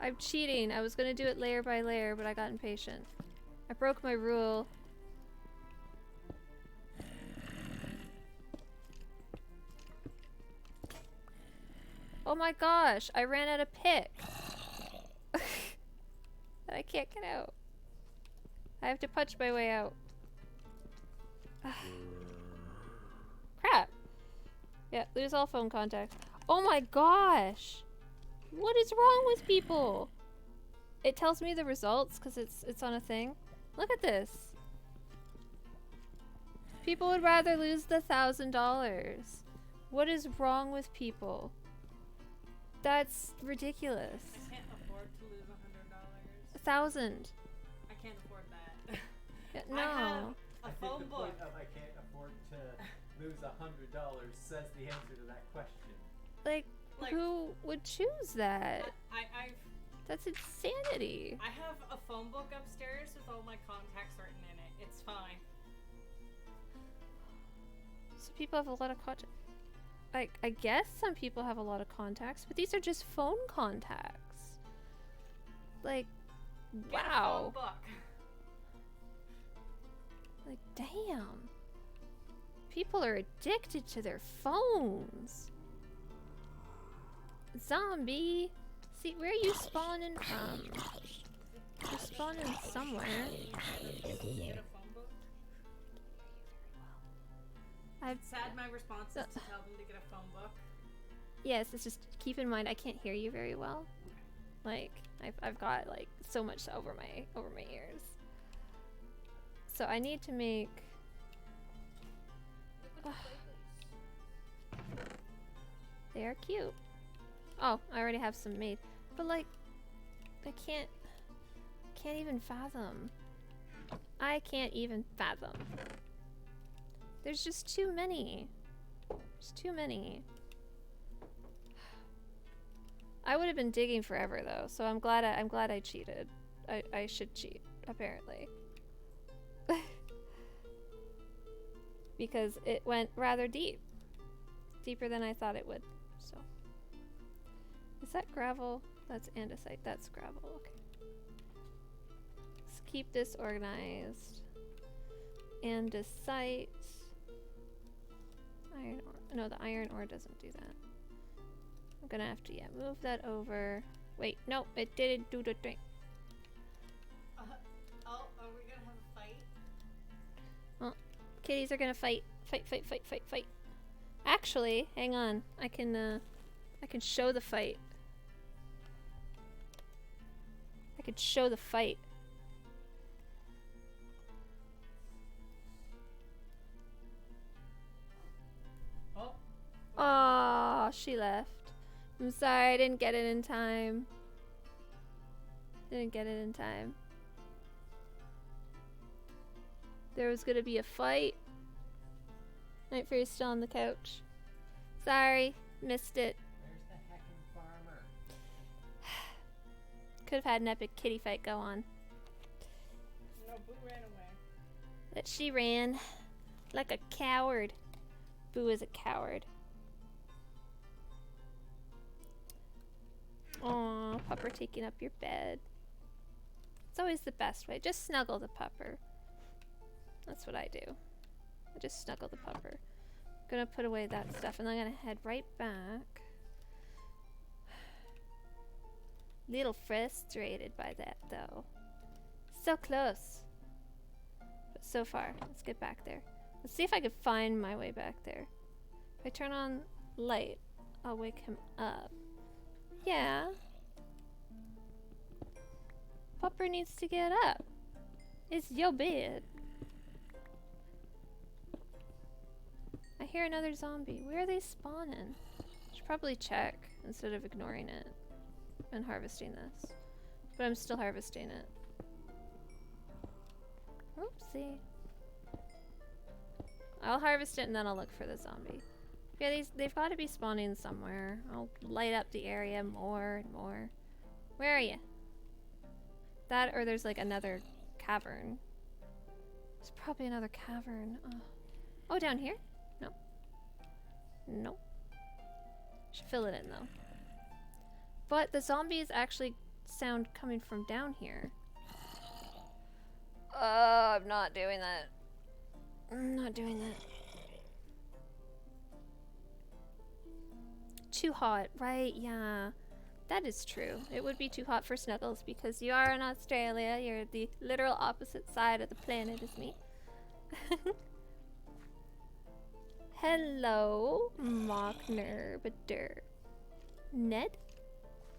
A: I'm cheating. I was gonna do it layer by layer, but I got impatient. I broke my rule. Oh my gosh, I ran out of pick. I can't get out. I have to punch my way out. Crap. Yeah, lose all phone contacts. Oh my gosh. What is wrong with people? It tells me the results because it's on a thing. Look at this. People would rather lose the $1,000. What is wrong with people? That's ridiculous.
C: I can't afford to lose $100.
A: 1,000.
C: I can't afford that.
A: Yeah,
C: I have
A: no.
C: a
B: I think
C: phone
B: the
C: book.
B: point of I can't afford to lose $100 says the answer to that question.
A: Like,
C: Like,
A: who would choose that? That's insanity.
C: I have a phone book upstairs with all my contacts written in it. It's fine.
A: So people have a lot of contacts. I guess some people have a lot of contacts, but these are just phone contacts. Like,
C: Get a
A: wow.
C: phone book.
A: Like, damn. People are addicted to their phones. Zombie. See, where are you spawning from? You're spawning somewhere.
C: Get a phone book.
A: I've
C: Sad my response is to tell them to get a phone book.
A: Yes, it's just keep in mind I can't hear you very well. Like I've got like so much over my ears. So I need to make they are cute. Oh, I already have some made. But like I can't even fathom. I can't even fathom. There's just too many. There's too many. I would have been digging forever though, so I'm glad I cheated. I should cheat, apparently. Because it went rather deep. Deeper than I thought it would. So is that gravel? That's andesite. That's gravel. Okay. Let's keep this organized. Andesite. Iron ore. No, the iron ore doesn't do that. I'm gonna have to, move that over. Wait, no, it didn't do the thing.
C: Oh, are we gonna have a fight?
A: Oh, kitties are gonna fight. Fight. Actually, hang on. I can show the fight. I could show the fight. Oh, she left. I'm sorry, I didn't get it in time. Didn't get it in time. There was gonna be a fight. Nightfare's still on the couch. Sorry, missed it.
B: Where's the heckin' farmer?
A: Could have had an epic kitty fight go on.
C: No, Boo ran away.
A: But she ran like a coward. Boo is a coward. Aw, pupper taking up your bed. It's always the best way. Just snuggle the pupper. That's what I do. I just snuggle the pupper. I'm gonna put away that stuff and I'm gonna head right back. Little frustrated by that though. So close. But so far, let's get back there. Let's see if I can find my way back there. If I turn on light, I'll wake him up. Yeah. Pupper needs to get up. It's your bed. I hear another zombie. Where are they spawning? Should probably check instead of ignoring it and harvesting this. But I'm still harvesting it. Oopsie. I'll harvest it and then I'll look for the zombie. Yeah, they've got to be spawning somewhere. I'll light up the area more and more. Where are you? That or there's like another cavern. There's probably another cavern. Oh, down here? No. Nope. Should fill it in though. But the zombies actually sound coming from down here. I'm not doing that. I'm not doing that. Too hot, right? Yeah. That is true. It would be too hot for Snuggles because you are in Australia. You're the literal opposite side of the planet as me. Hello, Mockner, but Ned?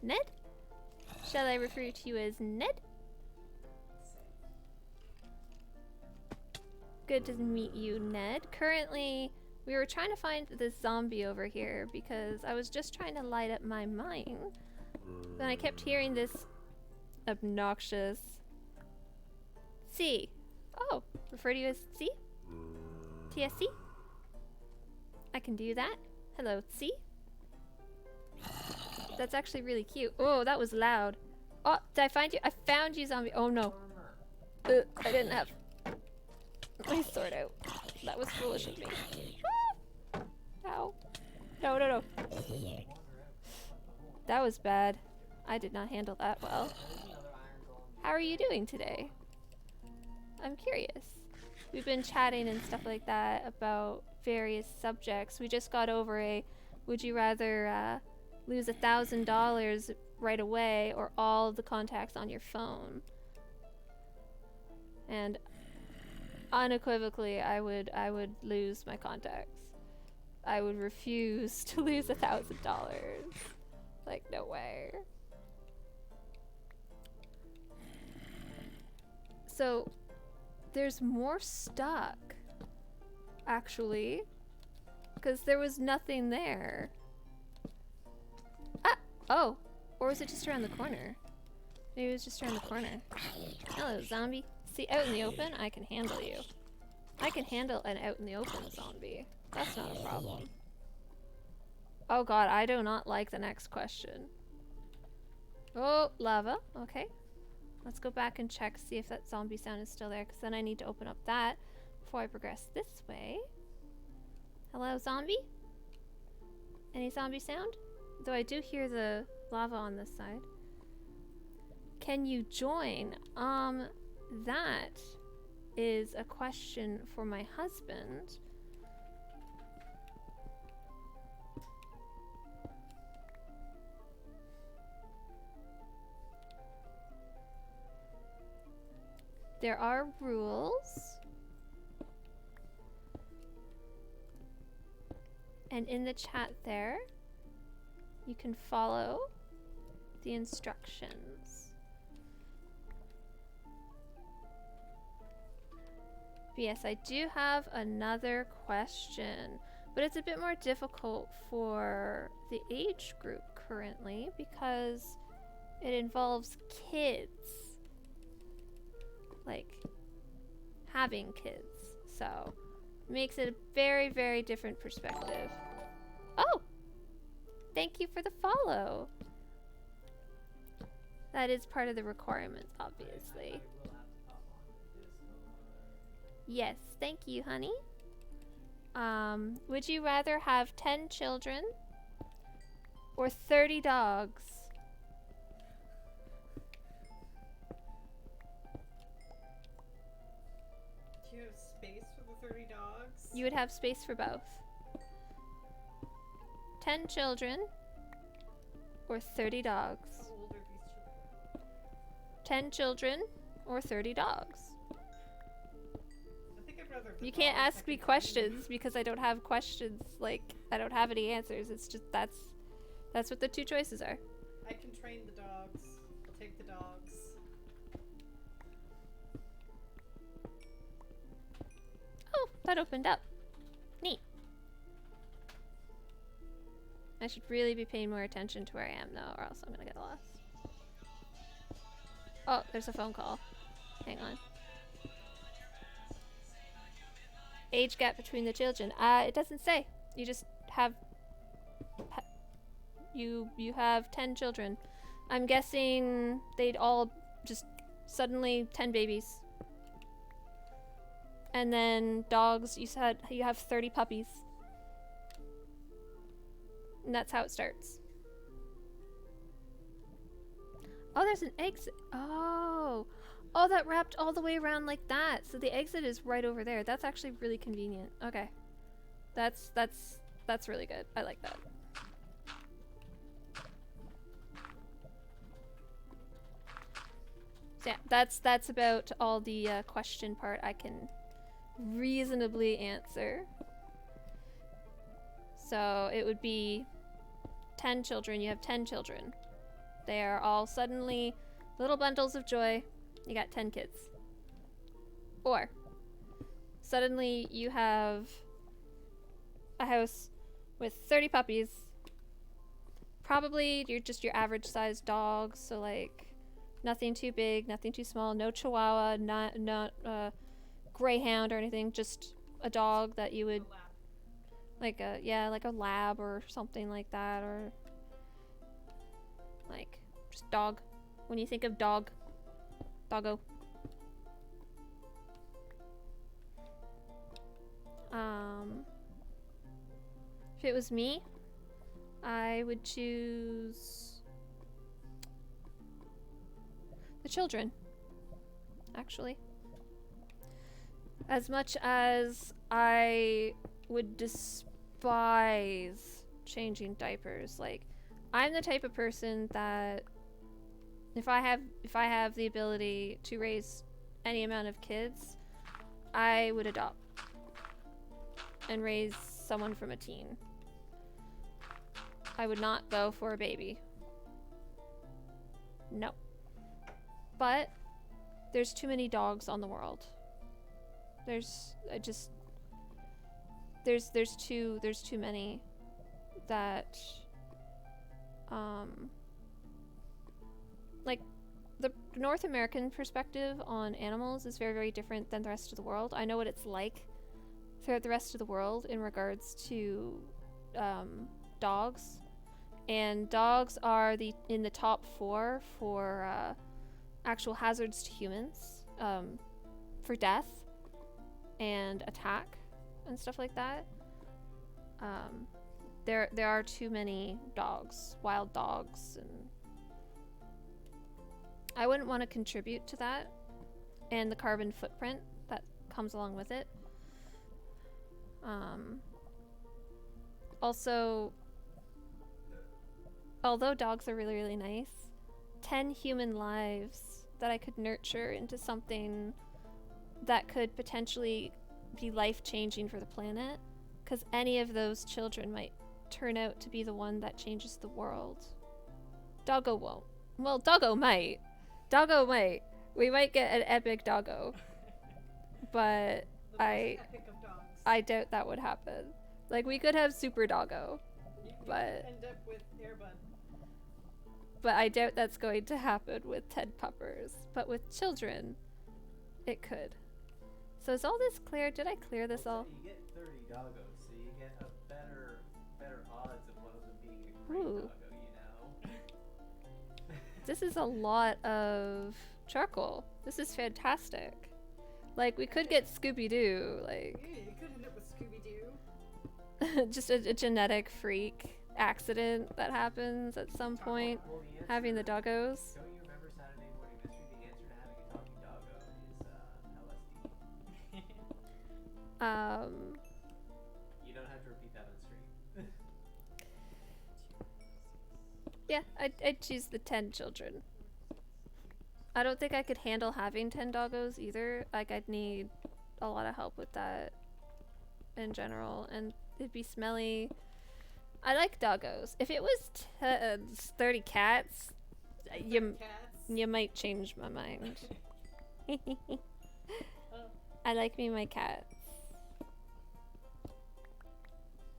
A: Ned? Shall I refer to you as Ned? Good to meet you, Ned. Currently, we were trying to find this zombie over here because I was just trying to light up my mine. Then I kept hearing this obnoxious C. Oh, refer to you as C? TSC? I can do that. Hello, C. That's actually really cute. Oh, that was loud. Oh, did I find you? I found you, zombie. Oh no. I didn't have my sword out. That was foolish of me. Ah! Ow. No, no, no. That was bad. I did not handle that well. How are you doing today? I'm curious. We've been chatting and stuff like that about various subjects. We just got over a would you rather lose $1,000 right away or all the contacts on your phone? And unequivocally, I would lose my contacts. I would refuse to lose $1,000. Like, no way. So, there's more stuck, actually, because there was nothing there. Ah! Oh! Or was it just around the corner? Maybe it was just around the corner. Hello, zombie. See, out in the open, I can handle you. I can handle an out in the open zombie. That's not a problem. Oh god, I do not like the next question. Oh, lava. Okay. Let's go back and check, see if that zombie sound is still there, because then I need to open up that before I progress this way. Hello, zombie? Any zombie sound? Though I do hear the lava on this side. Can you join? That is a question for my husband. There are rules. And in the chat there, you can follow the instructions. But yes, I do have another question, but it's a bit more difficult for the age group currently because it involves kids. Like, having kids. So, makes it a very, very different perspective. Oh! Thank you for the follow. That is part of the requirements, obviously. Yes, thank you, honey. Would you rather have 10 children or 30 dogs?
C: Do you have space for the 30 dogs?
A: You would have space for both. 10 children or 30 dogs.
C: How old are these children?
A: 10 children or 30 dogs.
C: I think I'd rather.
A: You can't ask me questions because I don't have questions. Like, I don't have any answers. It's just that's what the two choices are.
C: I can train the dogs. I'll take the dogs.
A: Oh, that opened up. Neat. I should really be paying more attention to where I am though, or else I'm gonna get lost. Oh, there's a phone call. Hang on. Age gap between the children. It doesn't say. You just have you have 10 children. I'm guessing they'd all just suddenly 10 babies. And then dogs, you said you have 30 puppies. And that's how it starts. Oh, there's an exit. Oh. Oh, that wrapped all the way around like that. So the exit is right over there. That's actually really convenient. Okay. That's really good. I like that. So yeah, that's about all the question part I can reasonably answer. So it would be 10 children. You have 10 children. They are all suddenly little bundles of joy. You got 10 kids. Or suddenly you have a house with 30 puppies. Probably you're just your average sized dogs, so like nothing too big, nothing too small, no chihuahua, not greyhound or anything, just a dog that you would like a lab or something like that, or like just dog. When you think of doggo. If it was me, I would choose the children, actually. As much as I would despise changing diapers, like I'm the type of person that if I have the ability to raise any amount of kids, I would adopt and raise someone from a teen. I would not go for a baby. No. But there's too many dogs on the world. There's too many that like the North American perspective on animals is very, very different than the rest of the world. I know what it's like throughout the rest of the world in regards to dogs, and dogs are in the top 4 for actual hazards to humans, for death and attack and stuff like that. There are too many dogs, wild dogs, and I wouldn't want to contribute to that and the carbon footprint that comes along with it. Also, although dogs are really, really nice, 10 human lives that I could nurture into something that could potentially be life-changing for the planet, because any of those children might turn out to be the one that changes the world. Doggo won't. Well, Doggo might. Doggo might. We might get an epic Doggo. But I doubt that would happen. Like, we could have Super Doggo. But
C: end up with Airbud.
A: But I doubt that's going to happen with 10 puppers. But with children, it could. So is all this clear? Did I clear this all?
B: You get 30 doggos, so you get a better odds of one of them being a great
A: Ooh.
B: doggo, you know?
A: This is a lot of charcoal. This is fantastic. Like, we could get Scooby-Doo, like...
C: Yeah, you could end up with Scooby-Doo.
A: just a genetic freak accident that happens at some point,
B: Well, the answer,
A: having the doggos.
B: Don't you remember Saturday Morning Mystery? The answer to having a talking doggo is LSD. You don't have to repeat that on stream.
A: Yeah, I'd choose the 10 children. I don't think I could handle having 10 doggos either. Like, I'd need a lot of help with that in general, and it'd be smelly. I like doggos. If it was 30 cats, you might change my mind. I like me my cats.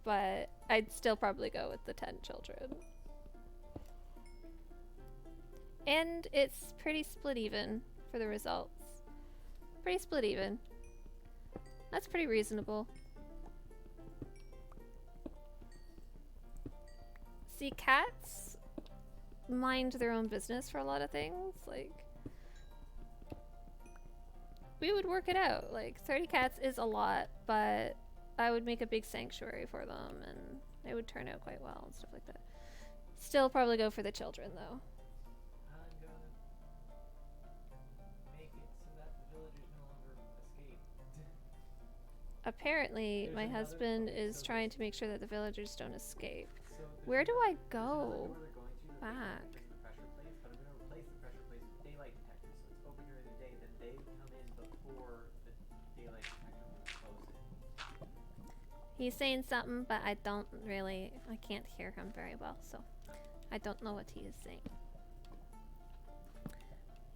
A: But I'd still probably go with the 10 children. And it's pretty split even for the results. Pretty split even. That's pretty reasonable. See, cats mind their own business for a lot of things. Like, we would work it out. Like, 30 cats is a lot, but I would make a big sanctuary for them and they would turn out quite well and stuff like that. Still probably go for the children though.
B: I'm gonna make it so that the villagers no longer escape.
A: Apparently,
B: There's
A: my
B: another-
A: husband
B: okay,
A: is
B: so
A: trying
B: there's-
A: to make sure that the villagers don't escape.
B: So there's
A: Where do
B: another-
A: I
B: there's
A: go?
B: another door they're going to that
A: back?
B: They the pressure plates, but I'm gonna replace the pressure plates with daylight detectors, so it's open during the day. Then they come in before the daylight detector will close it.
A: He's saying something, but I can't hear him very well, so I don't know what he is saying.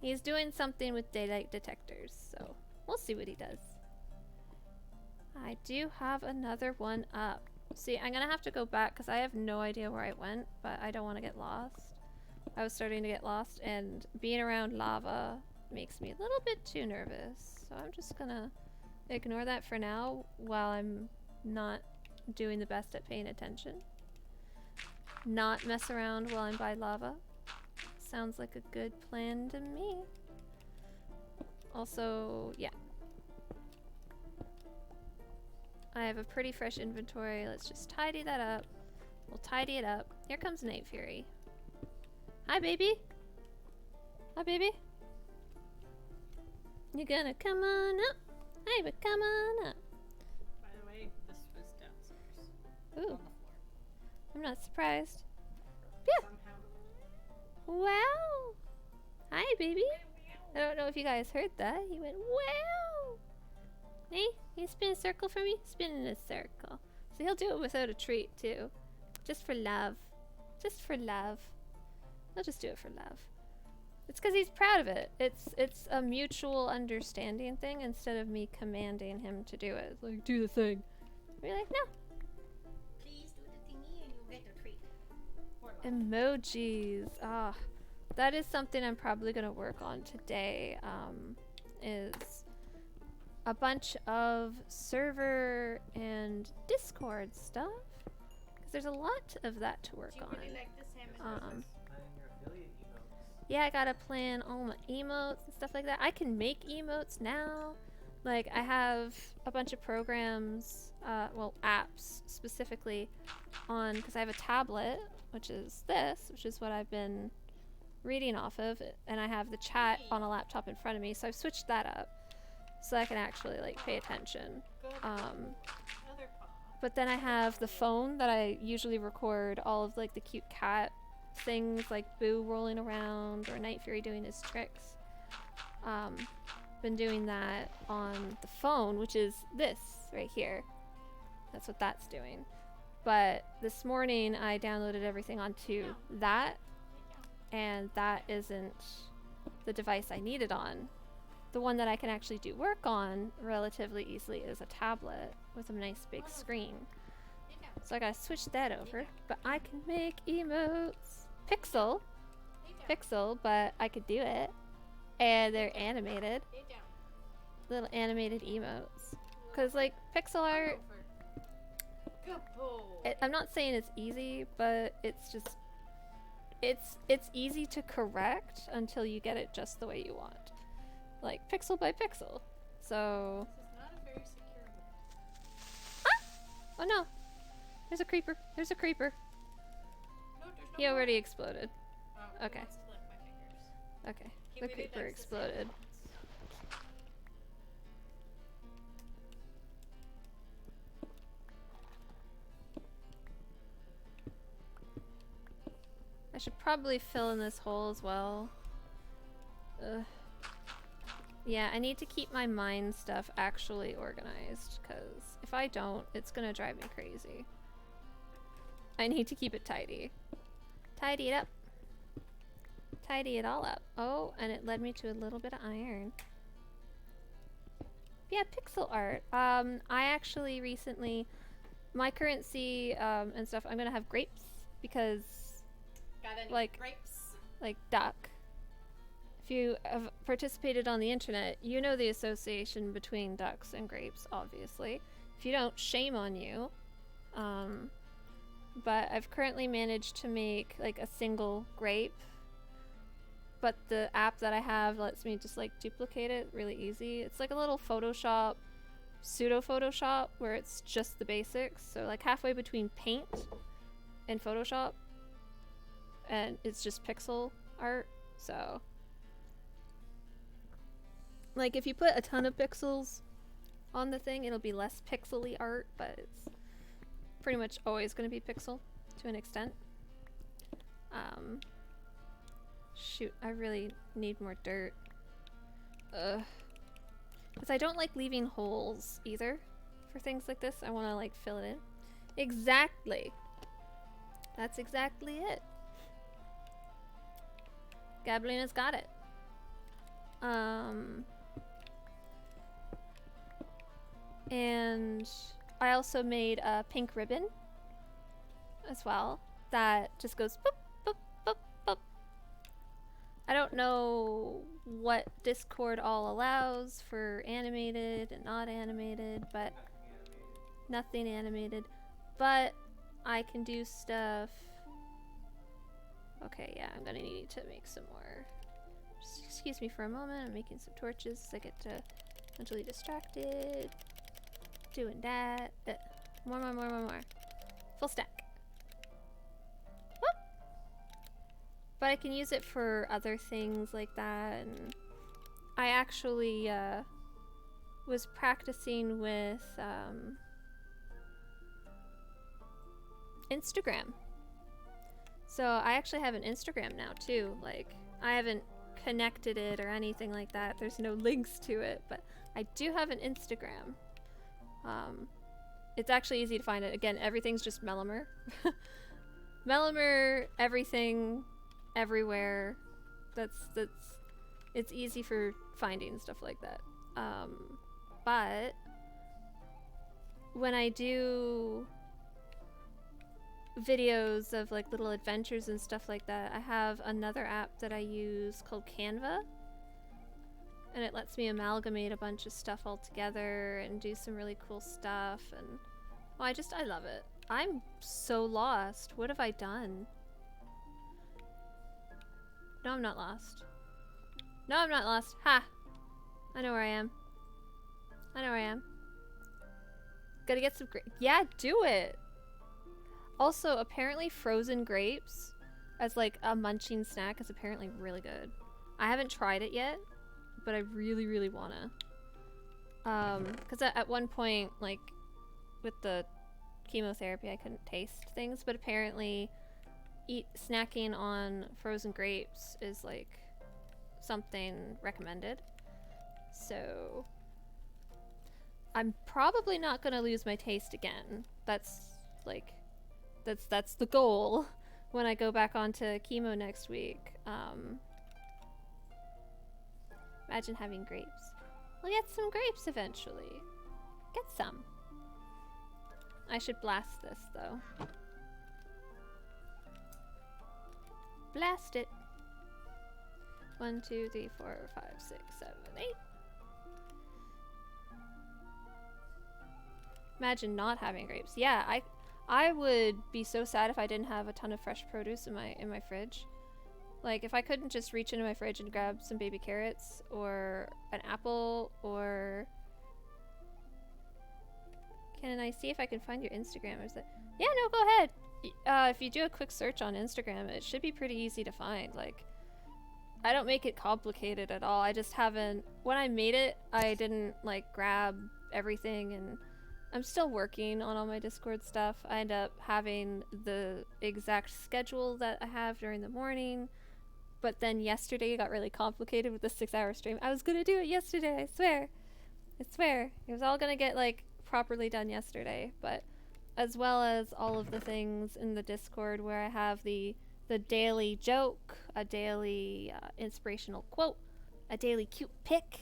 A: He's doing something with daylight detectors, so we'll see what he does. I do have another one up. See, I'm gonna have to go back because I have no idea where I went, but I don't want to get lost. I was starting to get lost, and being around lava makes me a little bit too nervous. So I'm just gonna ignore that for now while I'm not doing the best at paying attention. Not mess around while I'm by lava. Sounds like a good plan to me. Also, yeah. I have a pretty fresh inventory. Let's just tidy that up. We'll tidy it up. Here comes Night Fury. Hi, baby. Hi, baby. You gonna come on up? Hey, but come on up.
C: By the way, this was downstairs.
A: Ooh,
C: On the floor.
A: I'm not surprised. Yeah.
C: Somehow.
A: Wow. Hi, baby. I don't know if you guys heard that. He went, wow. Hey, can you spin a circle for me? Spin in a circle. So he'll do it without a treat, too. Just for love. Just for love. He'll just do it for love. It's because he's proud of it. It's a mutual understanding thing instead of me commanding him to do it. It's like, do the thing. We're like, no.
C: Please do the thingy and you'll get a treat. Or love.
A: Emojis. Ah, that is something I'm probably going to work on today. Is a bunch of server and Discord stuff. Because there's a lot of that to work
C: Do you
A: on.
C: really like the salmon?
A: Um,
B: Planning your affiliate emotes.
A: Yeah, I gotta plan all my emotes and stuff like that. I can make emotes now. Like, I have a bunch of programs, well, apps specifically on, because I have a tablet, which is this, which is what I've been reading off of, and I have the chat on a laptop in front of me, so I've switched that up so I can actually, like, pay attention.
C: Good. Other paw.
A: But then I have the phone that I usually record all of, like, the cute cat things, like Boo rolling around or Night Fury doing his tricks. Been doing that on the phone, which is this right here. That's what that's doing. But this morning I downloaded everything onto that, and that isn't the device I need it on. The one that I can actually do work on relatively easily is a tablet with a nice big screen. So I gotta switch that over, but I can make emotes. Pixel, but I could do it. And they're animated. Little animated emotes. Cause like pixel art, I'm not saying it's easy, but it's just, it's easy to correct until you get it just the way you want. Like pixel by pixel. So,
C: This is not a very secure one.
A: ah! Oh no, there's a creeper. There's a creeper.
C: No, there's no
A: He
C: more.
A: already exploded.
C: Oh, he
A: Okay.
C: wants to lick my fingers.
A: Okay,
C: He
A: the
C: really
A: creeper
C: likes the
A: exploded.
C: salmon.
A: I should probably fill in this hole as well. Ugh. Yeah, I need to keep my mine stuff actually organized, because if I don't, it's gonna drive me crazy. I need to keep it tidy. Tidy it up. Tidy it all up. Oh, and it led me to a little bit of iron. Yeah, pixel art. I actually recently, my currency and stuff, I'm gonna have grapes, because
C: Got any
A: Like-
C: grapes?
A: like duck. If you have participated on the internet, you know the association between ducks and grapes, obviously. If you don't, shame on you. But I've currently managed to make like a single grape. But the app that I have lets me just like duplicate it really easy. It's like a little Photoshop, pseudo Photoshop, where it's just the basics. So like halfway between Paint and Photoshop. And it's just pixel art, so like if you put a ton of pixels on the thing, it'll be less pixely art, but it's pretty much always going to be pixel to an extent. Shoot, I really need more dirt. Because I don't like leaving holes either for things like this. I want to like fill it in. Exactly. That's exactly it. Gablina's got it. And I also made a pink ribbon as well that just goes boop, boop, boop, boop. I don't know what Discord all allows for animated and not animated, but nothing animated. But I can do stuff. Okay, yeah, I'm gonna need to make some more. Just excuse me for a moment. I'm making some torches. I get mentally distracted. Doing that. More. Full stack. Whoop. But I can use it for other things like that. And I actually was practicing with Instagram. So I actually have an Instagram now too. Like, I haven't connected it or anything like that. There's no links to it, but I do have an Instagram. It's actually easy to find it. Again, everything's just Mellamer. Mellamer, everything, everywhere. It's easy for finding stuff like that. But when I do videos of like little adventures and stuff like that, I have another app that I use called Canva, and it lets me amalgamate a bunch of stuff all together and do some really cool stuff. And well, I love it. I'm so lost. What have I done? No, I'm not lost. No, I'm not lost. Ha! I know where I am. Gotta get some grapes. Yeah, do it! Also, apparently frozen grapes as like a munching snack is apparently really good. I haven't tried it yet, but I really, really wanna. Because at one point, like, with the chemotherapy, I couldn't taste things, but apparently snacking on frozen grapes is like something recommended. So I'm probably not gonna lose my taste again. That's the goal when I go back onto chemo next week. Imagine having grapes. We'll get some grapes eventually. Get some. I should blast this though. Blast it. 1, 2, 3, 4, 5, 6, 7, 8. Imagine not having grapes. Yeah, I would be so sad if I didn't have a ton of fresh produce in my fridge. Like, if I couldn't just reach into my fridge and grab some baby carrots or an apple, or can I see if I can find your Instagram? Or is that... Yeah, no, go ahead. If you do a quick search on Instagram, it should be pretty easy to find. Like, I don't make it complicated at all. I just haven't... When I made it, I didn't, like, grab everything, and I'm still working on all my Discord stuff. I end up having the exact schedule that I have during the morning, but then yesterday it got really complicated with the 6-hour stream. I was gonna do it yesterday, I swear. It was all gonna get, like, properly done yesterday, but as well as all of the things in the Discord where I have the daily joke, a daily inspirational quote, a daily cute pic,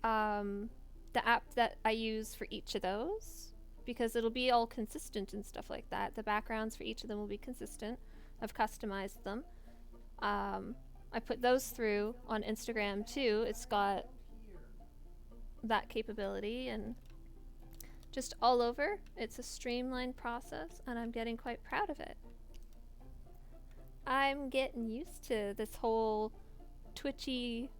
A: the app that I use for each of those, because it'll be all consistent and stuff like that. The backgrounds for each of them will be consistent. I've customized them. I put those through on Instagram too. It's got that capability, and just all over. It's a streamlined process, and I'm getting quite proud of it. I'm getting used to this whole twitchy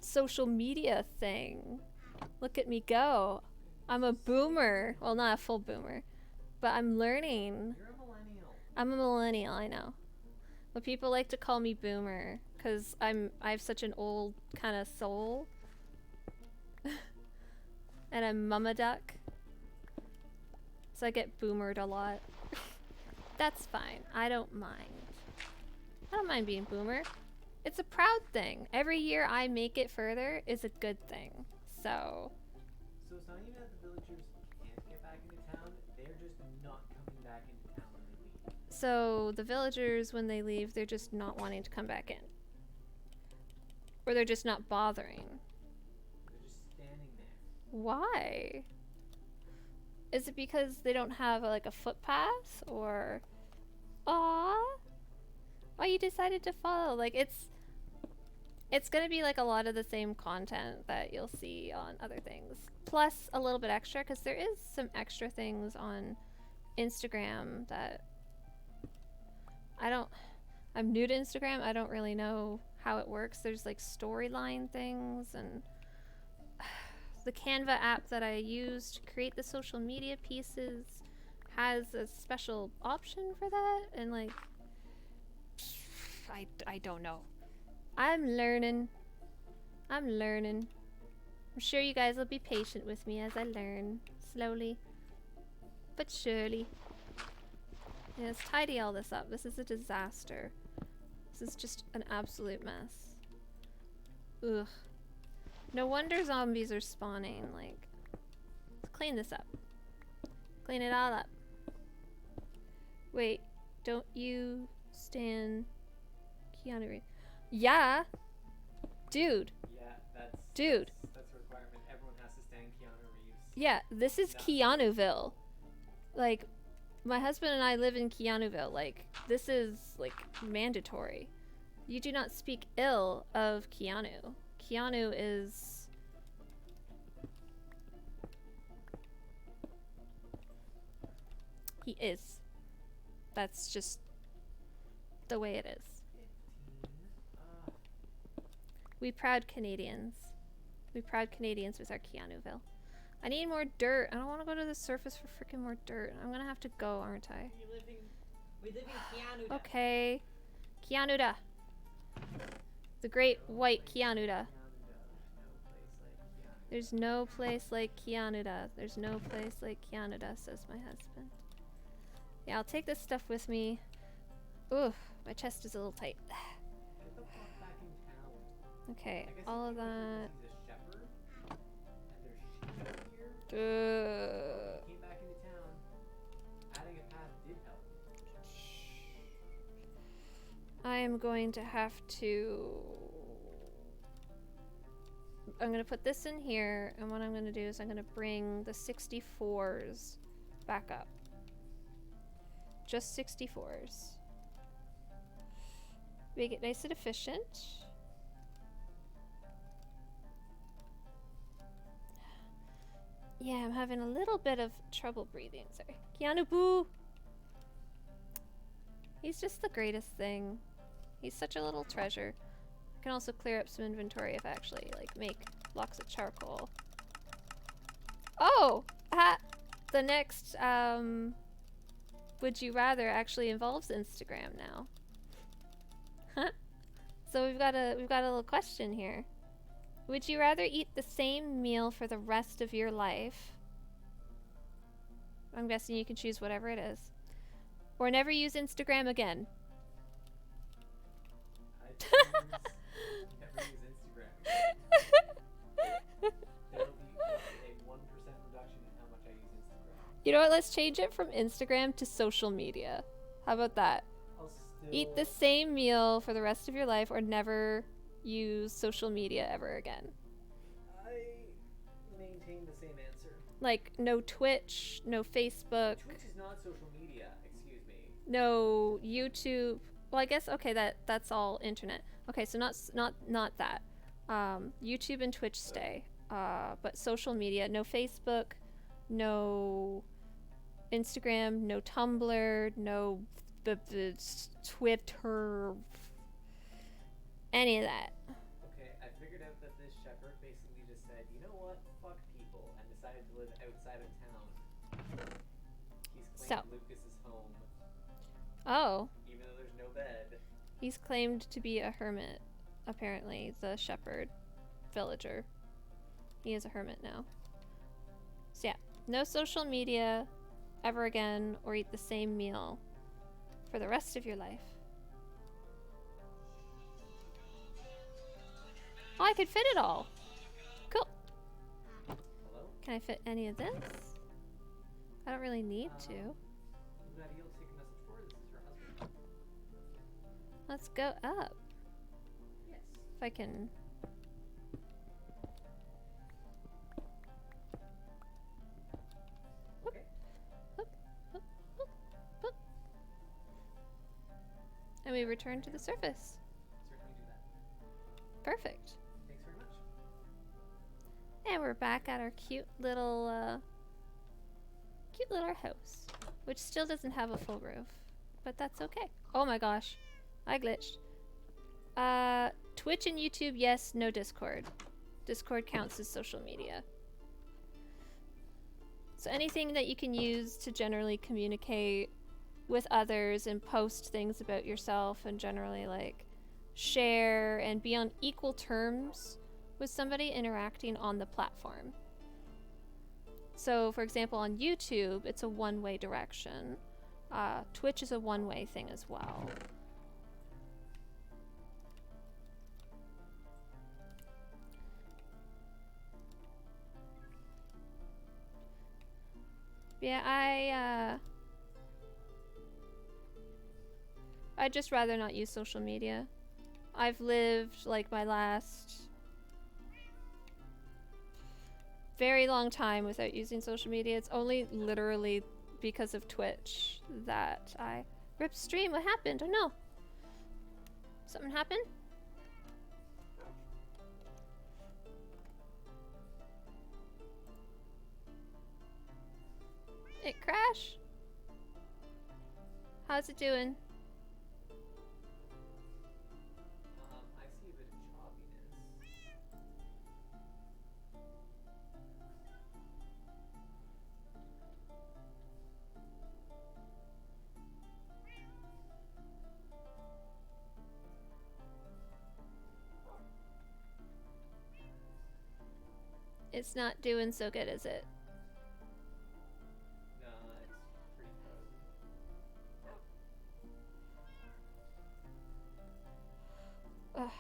A: social media thing. Look at me go. I'm a boomer. Well, not a full boomer, but I'm learning.
B: You're a millennial.
A: I'm a millennial, I know. But people like to call me boomer because I have such an old kind of soul. And I'm mama duck. So I get boomered a lot. That's fine. I don't mind. I don't mind being boomer. It's a proud thing. Every year I make it further is a good thing. So
B: it's not even that the villagers can't get back into town, they're just not coming back into town when they leave.
A: So the villagers, when they leave, they're just not wanting to come back in. Or they're just not bothering?
B: They're just standing there.
A: Why? Is it because they don't have like a footpath, or aw, why you decided to follow? Like it's gonna be like a lot of the same content that you'll see on other things, plus a little bit extra, because there is some extra things on Instagram that I'm new to Instagram. I don't really know how it works. There's like storyline things, and the Canva app that I use to create the social media pieces has a special option for that, and like I don't know. I'm learning. I'm sure you guys will be patient with me as I learn slowly but surely. Yeah, let's tidy all this up. This is a disaster. This is just an absolute mess. Ugh. No wonder zombies are spawning. Like, let's clean this up. Clean it all up. Wait, don't you stand Keanu Reeves? Yeah! Dude.
B: Yeah, that's a requirement. Everyone has to stand Keanu Reeves.
A: Yeah, this is Keanuville. Like, my husband and I live in Keanuville. Like, this is, like, mandatory. You do not speak ill of Keanu. Keanu is... He is. That's just the way it is.
B: 15.
A: We proud Canadians. We proud Canadians with our Keanuville. I need more dirt. I don't want to go to the surface for freaking more dirt. I'm gonna have to go, aren't I?
C: We live in Keanu.
A: Okay. Keanuda. The great white Keanuda. There's no place like Keanuda. There's no place like Keanuda, says my husband. Yeah, I'll take this stuff with me. Ooh, my chest is a little tight.
B: Get the fuck back in town.
A: Okay,
B: I guess
A: all of
B: if you
A: that.
B: he's a shepherd, and there's sheep out here. Came back into town. Adding a path did help.
A: I am going to have to... I'm going to put this in here, and what I'm going to do is I'm going to bring the 64s back up. Just 64s. Make it nice and efficient. Yeah, I'm having a little bit of trouble breathing. Sorry. Keanu Boo! He's just the greatest thing. He's such a little treasure. I can also clear up some inventory if I actually like make blocks of charcoal. Oh! The next Would You Rather actually involves Instagram now. Huh? So we've got a little question here. Would you rather eat the same meal for the rest of your life? I'm guessing you can choose whatever it is. Or never use Instagram again.
B: I choose never use Instagram again. There will be a 1% reduction in how much I use Instagram.
A: You know what? Let's change it from Instagram to social media. How about that?
B: I'll still
A: Eat the same meal for the rest of your life or never use social media ever again.
B: I maintain the same answer.
A: Like, no Twitch, no Facebook,
B: Twitch is not social media, excuse me.
A: no YouTube. Well, I guess, okay, that's all internet. Okay, so not that. YouTube and Twitch stay. But social media, no Facebook, no Instagram, no Tumblr, no Twitter, any of that.
B: Okay, I figured out that this shepherd basically just said, you know what, fuck people, and decided to live outside of town. He's claimed Lucas's home,
A: Oh,
B: even though there's no bed.
A: he's claimed to be a hermit, apparently, the shepherd villager. He is a hermit now. So yeah, no social media ever again, or eat the same meal for the rest of your life. Oh, I could fit it all. Cool.
B: Hello?
A: Can I fit any of this? I don't really need to.
B: I'm not able to take a message for her. This is her husband.
A: Let's go up.
B: Yes.
A: If I can and we return to the surface.
B: Certainly do that.
A: Perfect.
B: Thanks very much.
A: And we're back at our cute little house, which still doesn't have a full roof, but that's okay. Oh my gosh, I glitched. Twitch and YouTube, yes. No Discord. Discord counts as social media. So anything that you can use to generally communicate with others and post things about yourself and generally like share and be on equal terms with somebody interacting on the platform. So for example, on YouTube, it's a one-way direction. Twitch is a one-way thing as well. Yeah, I'd just rather not use social media. I've lived like my last very long time without using social media. It's only literally because of Twitch that I ripped stream. What happened? Oh no. Something happened? It crashed? How's it doing?
B: I see a bit of choppiness.
A: It's not doing so good, is it?
B: No, it's pretty frozen.
A: Ugh.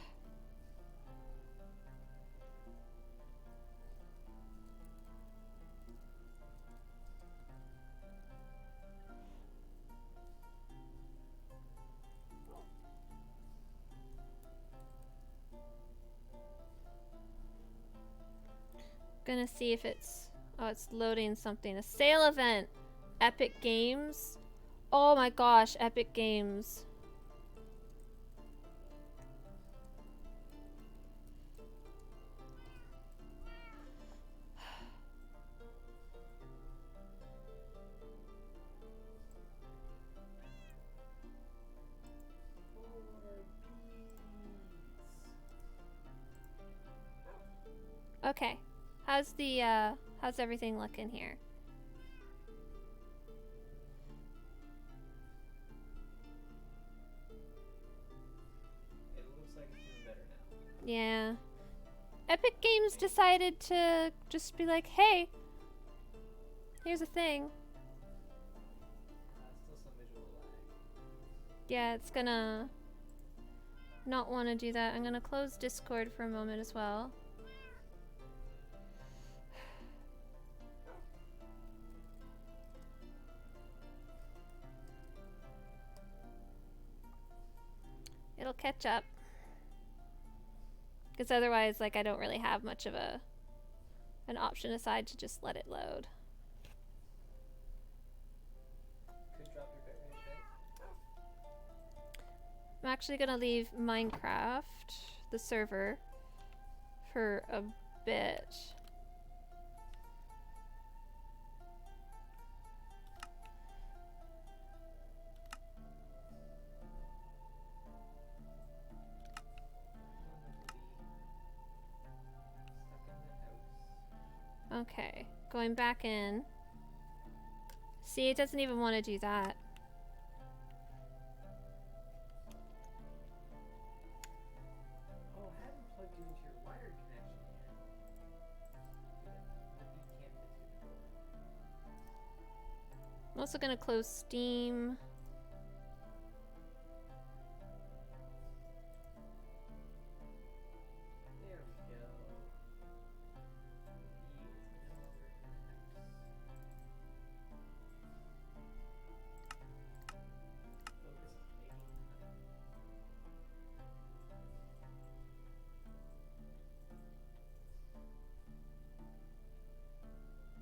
A: Gonna see if it's... Oh, it's loading something. A sale event! Epic Games? Oh my gosh, Epic Games. Okay. How's everything looking here?
B: It looks like it's doing better now.
A: Yeah. Epic Games decided to just be like, hey, here's a thing.
B: Still some visual lag.
A: Yeah, it's gonna not want to do that. I'm gonna close Discord for a moment as well. It'll catch up. Because otherwise, like, I don't really have much of an option aside to just let it load.
B: Could drop your bitrate a bit.
A: I'm actually gonna leave Minecraft, the server, for a bit. Okay, going back in. See, it doesn't even want to do that.
B: Oh, I haven't plugged you into your wired connection yet. The beat can't fit through the door.
A: I'm also gonna close Steam.
B: There we go. He is no longer in the house. Focus on making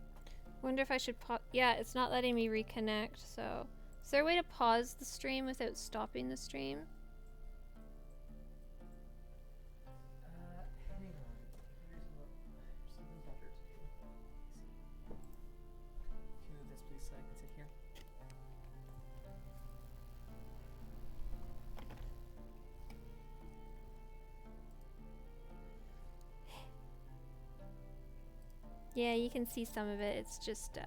B: honey.
A: Wonder if I should pause. Yeah, it's not letting me reconnect, so. Is there a way to pause the stream without stopping the stream? Yeah, you can see some of it. It's just,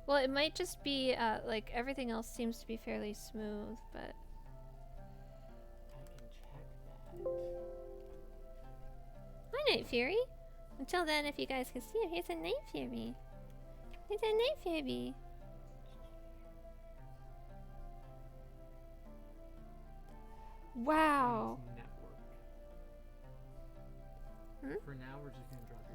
A: well, it might just be, like, everything else seems to be fairly smooth, but...
B: I can check that.
A: Hi, Night Fury! Until then, if you guys can see him, here's a Night Fury. Here's a Night Fury. Wow!
B: Network.
A: Hmm?
B: For now, we're just gonna drop